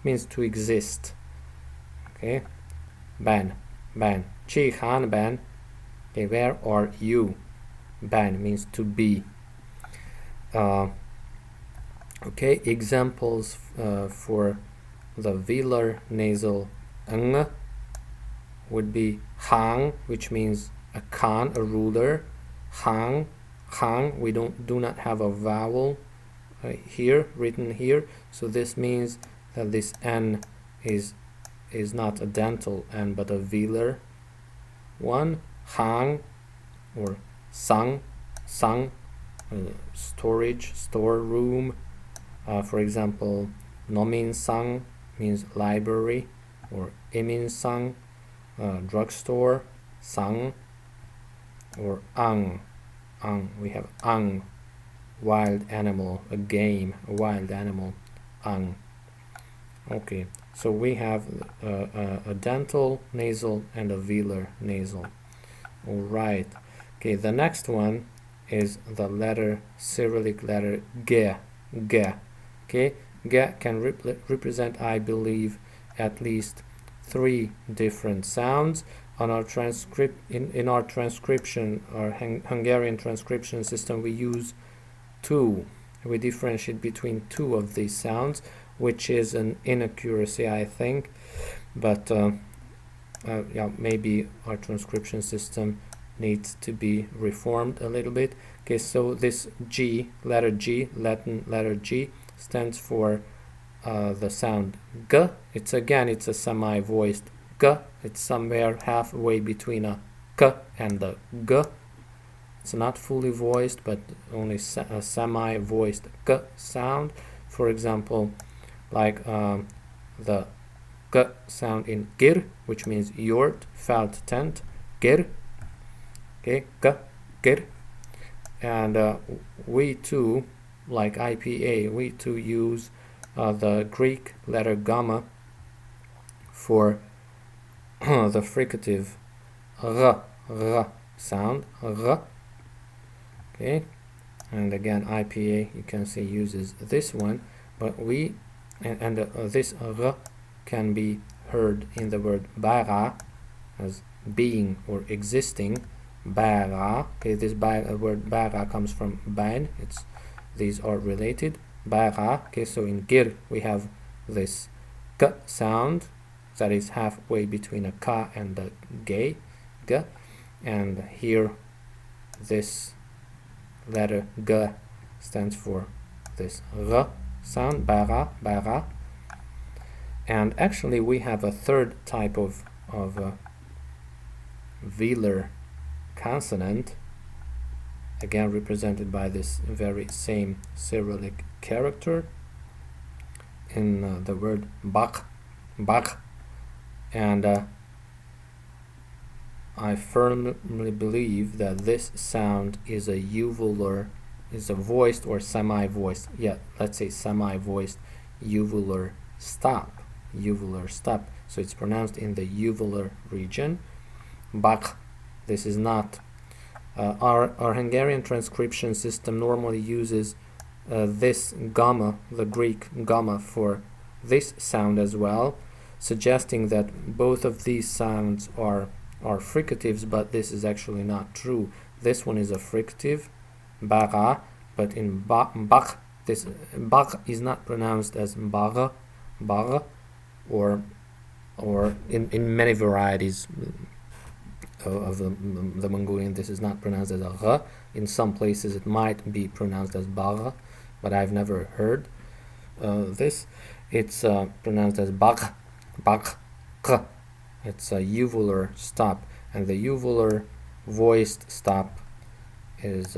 means to exist. Okay, ban. Chi khan ban. Okay, where are you? Ben means to be. Okay, examples for the velar nasal ng would be hang, which means a can, a ruler. Hang, hang. We do not have a vowel here, written here, so this means that this n is not a dental n but a velar one. Hang or sang, storage, storeroom. For example, nomin sang means library, or imin sang, drugstore. Sang, or ang, we have ang, wild animal, a game, a wild animal, ang. Okay, so we have a dental nasal and a velar nasal. All right. Okay, the next one is the letter, Cyrillic letter G. Okay, G can represent, I believe, at least 3 different sounds. On our in our transcription, our Hungarian transcription system, we use 2. We differentiate between 2 of these sounds, which is an inaccuracy, I think, but yeah, maybe our transcription system needs to be reformed a little bit. Okay, so this G, letter G, Latin letter G, stands for the sound G. It's a semi-voiced G. It's somewhere halfway between a K and a G. It's not fully voiced, but only a semi-voiced G sound. For example, like the G sound in gir, which means yurt, felt tent, gir. Okay, G, gir. And we too, like IPA, we too use the Greek letter gamma for the fricative r sound, r. Okay, and again IPA, you can see, uses this one, but we this r can be heard in the word bara as being or existing. Bara. Okay, this word bara comes from ban. These are related. Bara. Okay, so in gir we have this g sound that is halfway between a ka and a g, and here this letter g stands for this r sound, bara. And actually we have a third type of velar consonant, again represented by this very same Cyrillic character in the word bak, and I firmly believe that this sound is a uvular, is a voiced or semi-voiced, let's say semi-voiced uvular stop. So it's pronounced in the uvular region. Bak. This is not our Hungarian transcription system normally uses this gamma, the Greek gamma, for this sound as well, suggesting that both of these sounds are fricatives, but this is actually not true. This one is a fricative, bara, but in bak, this bak is not pronounced as bara, or in many varieties of the Mongolian, this is not pronounced as a r. In some places it might be pronounced as bara, but I've never heard this. It's pronounced as bak, k. It's a uvular stop, and the uvular voiced stop is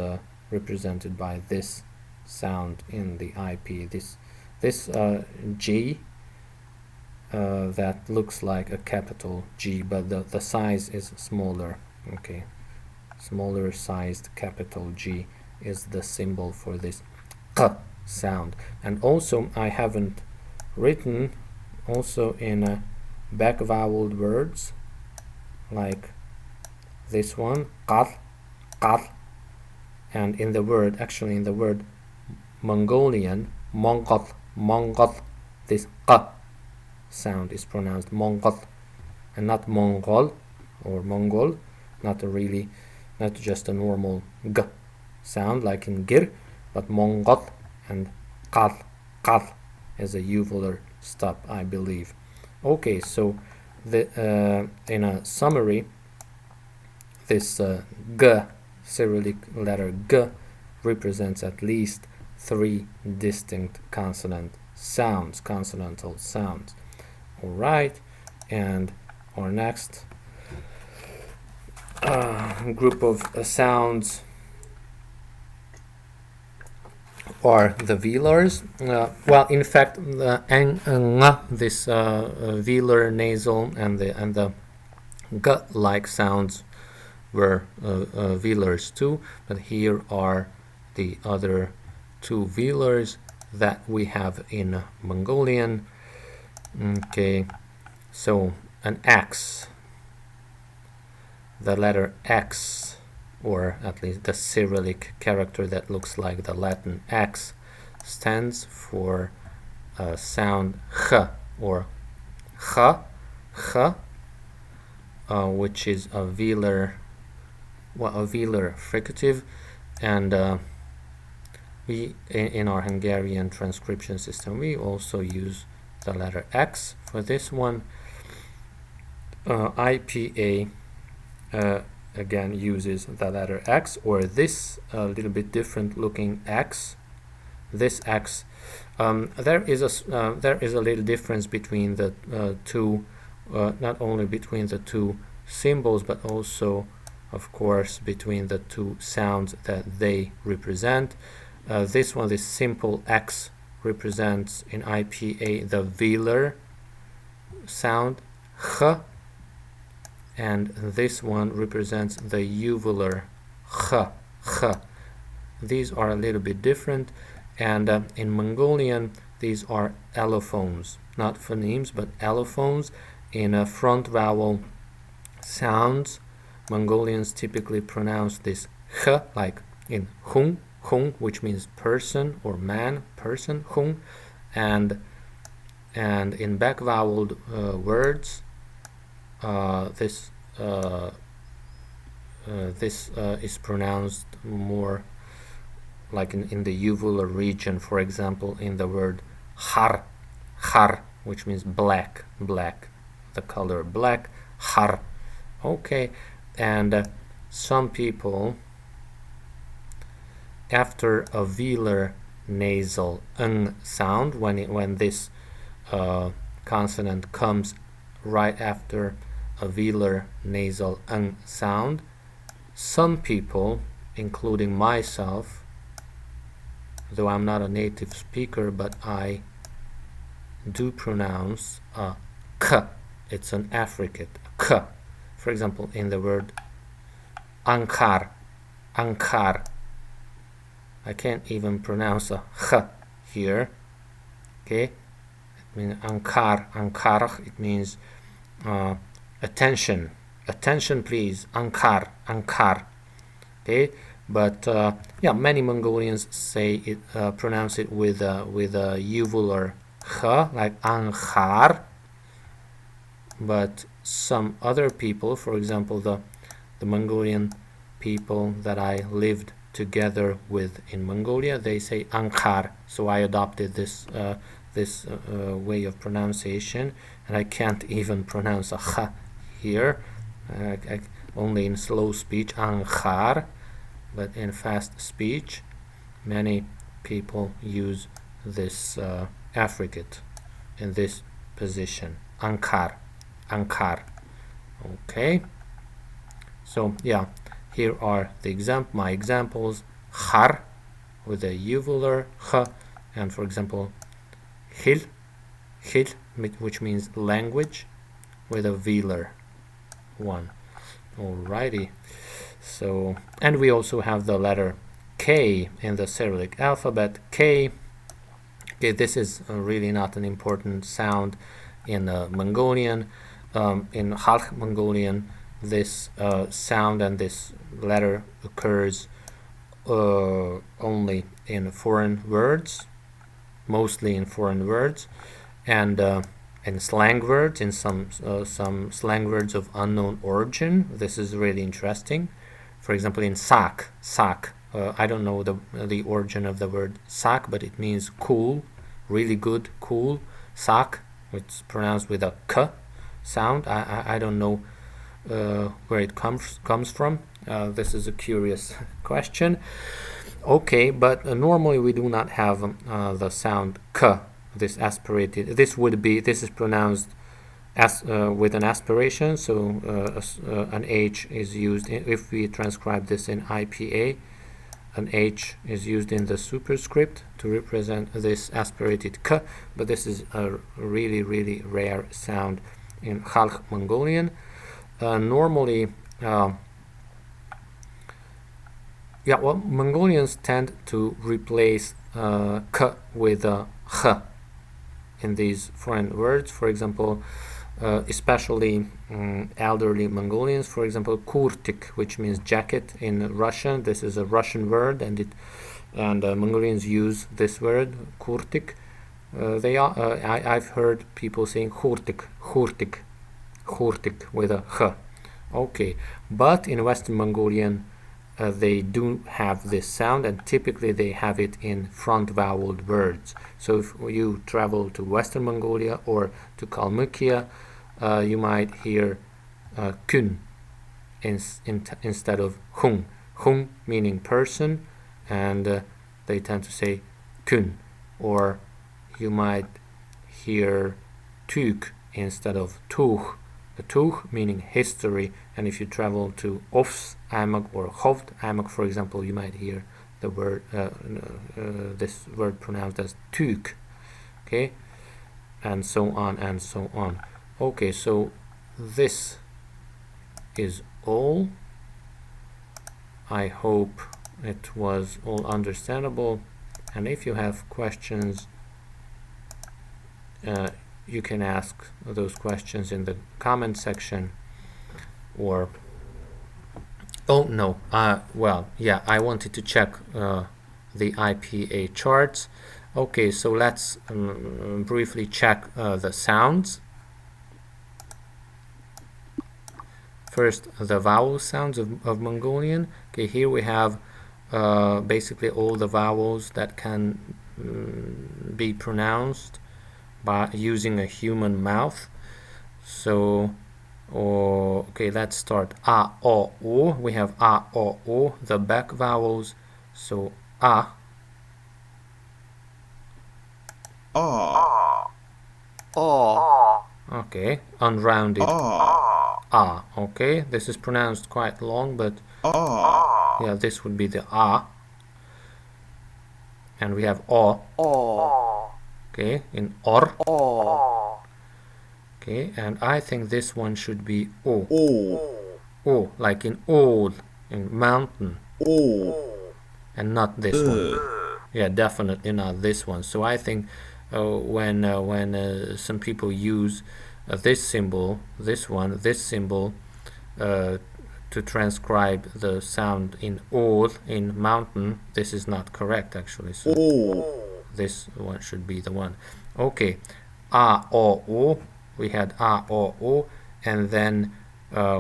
represented by this sound in the IP. This G that looks like a capital G, but the size is smaller. Okay, smaller sized capital G is the symbol for this k sound. And also I haven't written also in back voweled words like this one, qal, and in the word Mongolian, Mongol, this q sound is pronounced Mongol and not Mongol or Mongol, not really not just a normal g sound like in gir, but Mongol and qal is a uvular stop, I believe. Okay, so in a summary, this g, Cyrillic letter g, represents at least 3 distinct consonantal sounds. All right, and our next group of sounds are the velars. Well, in fact, the this velar nasal and the gut-like sounds were velars too, but here are the other 2 velars that we have in Mongolian. Okay, so an X, the letter X, or at least the Cyrillic character that looks like the Latin X, stands for sound ch, or ch, which is a velar fricative, and we in our Hungarian transcription system we also use the letter X for this one. IPA again uses the letter X, or this little bit different looking X. This X, there is a little difference between the two, not only between the 2 symbols, but also, of course, between the 2 sounds that they represent. This one, this simple X, represents in IPA the velar sound ch, and this one represents the uvular ch. These are a little bit different, and in Mongolian these are allophones, not phonemes but allophones. In front vowel sounds, Mongolians typically pronounce this ch, like in hung, which means person or man, person, hung, and in back voweled words, this is pronounced more like in the uvular region. For example, in the word har, which means black, the color black, har. Okay, and some people, after a velar nasal ng sound, when this consonant comes right after a velar nasal ng sound, some people, including myself, though I'm not a native speaker, but I do pronounce a k. It's an affricate, k. For example, in the word ankar, I can't even pronounce a h here. Okay, it means ankar. It means attention, please. Ankar. Okay, but yeah, many Mongolians say it, pronounce it with a uvular h, like ankhar. But some other people, for example, the Mongolian people that I lived together with in Mongolia, they say ankar. So I adopted this way of pronunciation, and I can't even pronounce a h here. Only in slow speech, ankhar, but in fast speech, many people use this affricate in this position, ankar. Okay, so yeah, here are my examples: har with a uvular h, and for example, hil, which means language, with a velar one. Alrighty, so, and we also have the letter K in the Cyrillic alphabet. K. Okay, this is really not an important sound in Mongolian. In Halch Mongolian, this sound and this letter occurs only in foreign words, mostly in foreign words, and in slang words, in some slang words of unknown origin. This is really interesting. For example, in sak, I don't know the origin of the word sak, but it means cool, really good, cool. Sak, it's pronounced with a k sound. I don't know where it comes from. This is a curious question. Okay, but normally we do not have the sound k. This aspirated. This is pronounced as with an aspiration. So an H is used if we transcribe this in IPA. An H is used in the superscript to represent this aspirated k. But this is a really, really rare sound in Khalq Mongolian. Normally, Mongolians tend to replace k with a h in these foreign words. For example, especially elderly Mongolians, for example, kurtik, which means jacket in Russian. This is a Russian word, and Mongolians use this word, kurtik. I've heard people saying hurtik with a h. Okay, but in Western Mongolian they do have this sound, and typically they have it in front voweled words. So if you travel to Western Mongolia or to Kalmykia, you might hear kun instead of hung. Hung meaning person, and they tend to say kun. Or you might hear tuk instead of tuch. The tuch meaning history, and if you travel to Ofs Amag or Hovd Amag, for example, you might hear the word this word pronounced as tuk. Okay, and so on and so on. Okay, so this is all. I hope it was all understandable, and if you have questions, you can ask those questions in the comment section. Or I wanted to check the IPA charts. Okay, so let's briefly check the sounds. First, the vowel sounds of Mongolian. Okay, here we have basically all the vowels that can be pronounced by using a human mouth. So, okay, let's start. A, O, O. We have A, O, O, the back vowels. So, A. Okay, unrounded. A. Okay, this is pronounced quite long, but yeah, this would be the A. And we have O. Okay, in or. Okay, and I think this one should be O. O, like in old, in mountain. And not this one. Yeah, definitely not this one. So I think when some people use this symbol, this symbol, to transcribe the sound in old, in mountain, this is not correct actually. So this one should be the one. Okay, A, O, O. We had A, O, O, and then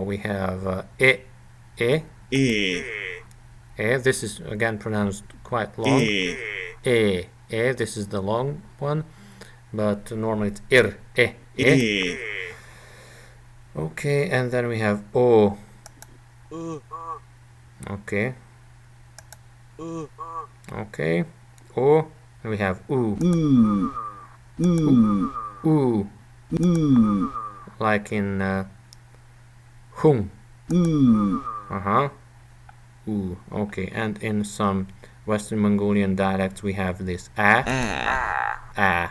we have E. This is again pronounced quite long. E. This is the long one, but normally it's Ir. E. Okay, and then we have O. Okay. Okay. O. And we have U. Like in hung. Okay, and in some Western Mongolian dialects we have this a.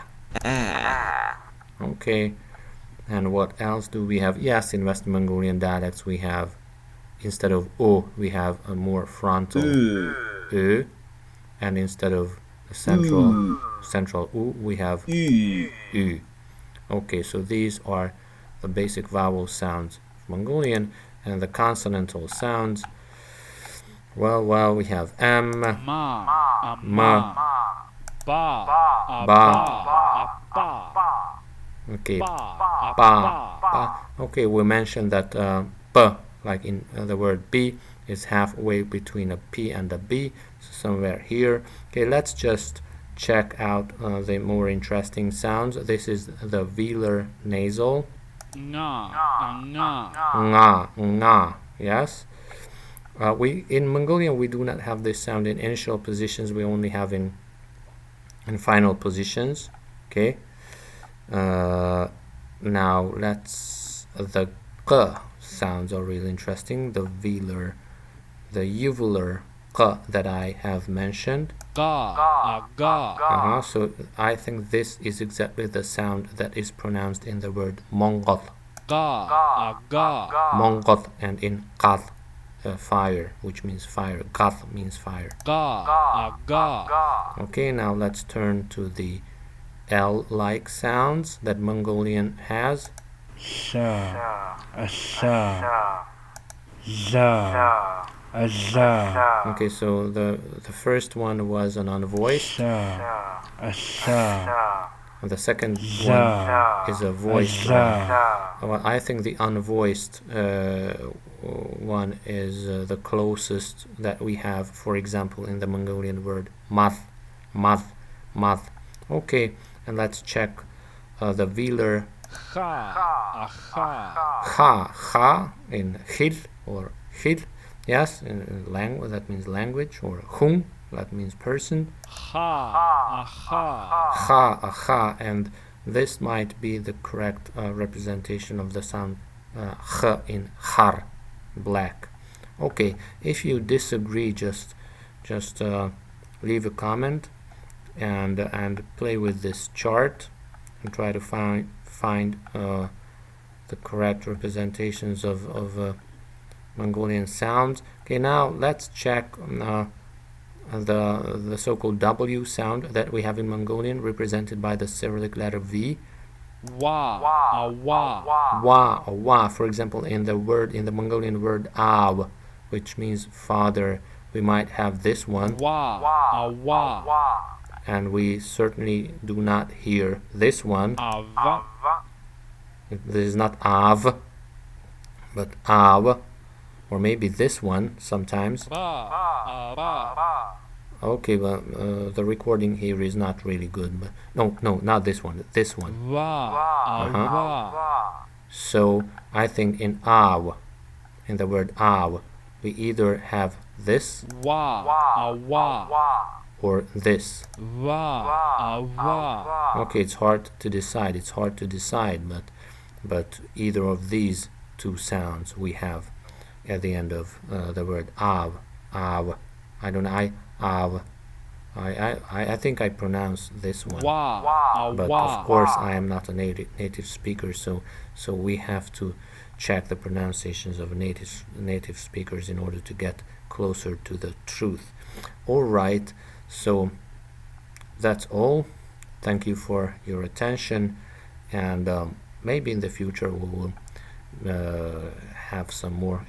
Okay, and what else do we have? Yes, in Western Mongolian dialects we have, instead of O, we have a more frontal Ö, and instead of the central U, we have Ü. Okay, so these are the basic vowel sounds of Mongolian, and the consonantal sounds. Well, we have M, Ma, ba. Okay, ba. Okay, we mentioned that b, like in the word B, is halfway between a P and a B, so somewhere here. Okay, let's just check out the more interesting sounds. This is the velar nasal. Nga, nga. Nga, nga, yes. We in Mongolian we do not have this sound in initial positions. We only have in final positions. Okay. Now let's the k sounds are really interesting. The velar, the uvular k that I have mentioned. Ga, ga. So I think this is exactly the sound that is pronounced in the word Mongol. Ga, ga. Mongol, and in qad, fire, which means fire. Qad means fire. Ga, ga. Okay, now let's turn to the L-like sounds that Mongolian has. Sa, asa, za, aza. Okay, so the first one was an unvoiced. Sa, asa, And the second za, one is a voiced one. aza. Well, I think the unvoiced one is the closest that we have, for example, in the Mongolian word math, math, math. Okay, and let's check the velar Ha, aha. ha in hil or hil. Yes, in language that means language, or hung that means person. Ha, aha. Ha, and this might be the correct representation of the sound h in har, black. Okay, if you disagree, just leave a comment and play with this chart and try to find the correct representations of Mongolian sounds. Okay, now let's check the so-called W sound that we have in Mongolian, represented by the Cyrillic letter V. Wa, awa. Wa or wa. For example, in the Mongolian word av, which means father, we might have this one. Wa, awa. And we certainly do not hear this one. Ava. This is not av, but av, or maybe this one sometimes. Ba, aba. Okay, well, the recording here is not really good. But no, not this one. This one. Wa, awa. So I think in av, in the word av, we either have this Wa, awa. or this. Wa, awa. Okay, it's hard to decide. But either of these two sounds we have at the end of the word av. I don't know. I think I pronounce this one. Wa, But awa. of course I am not a native speaker, so we have to check the pronunciations of native speakers in order to get closer to the truth. All right, so that's all. Thank you for your attention, and maybe in the future we will have some more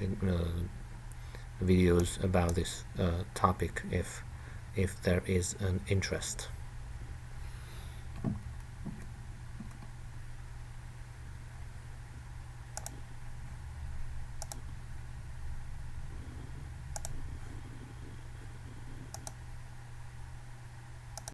videos about this topic if there is an interest.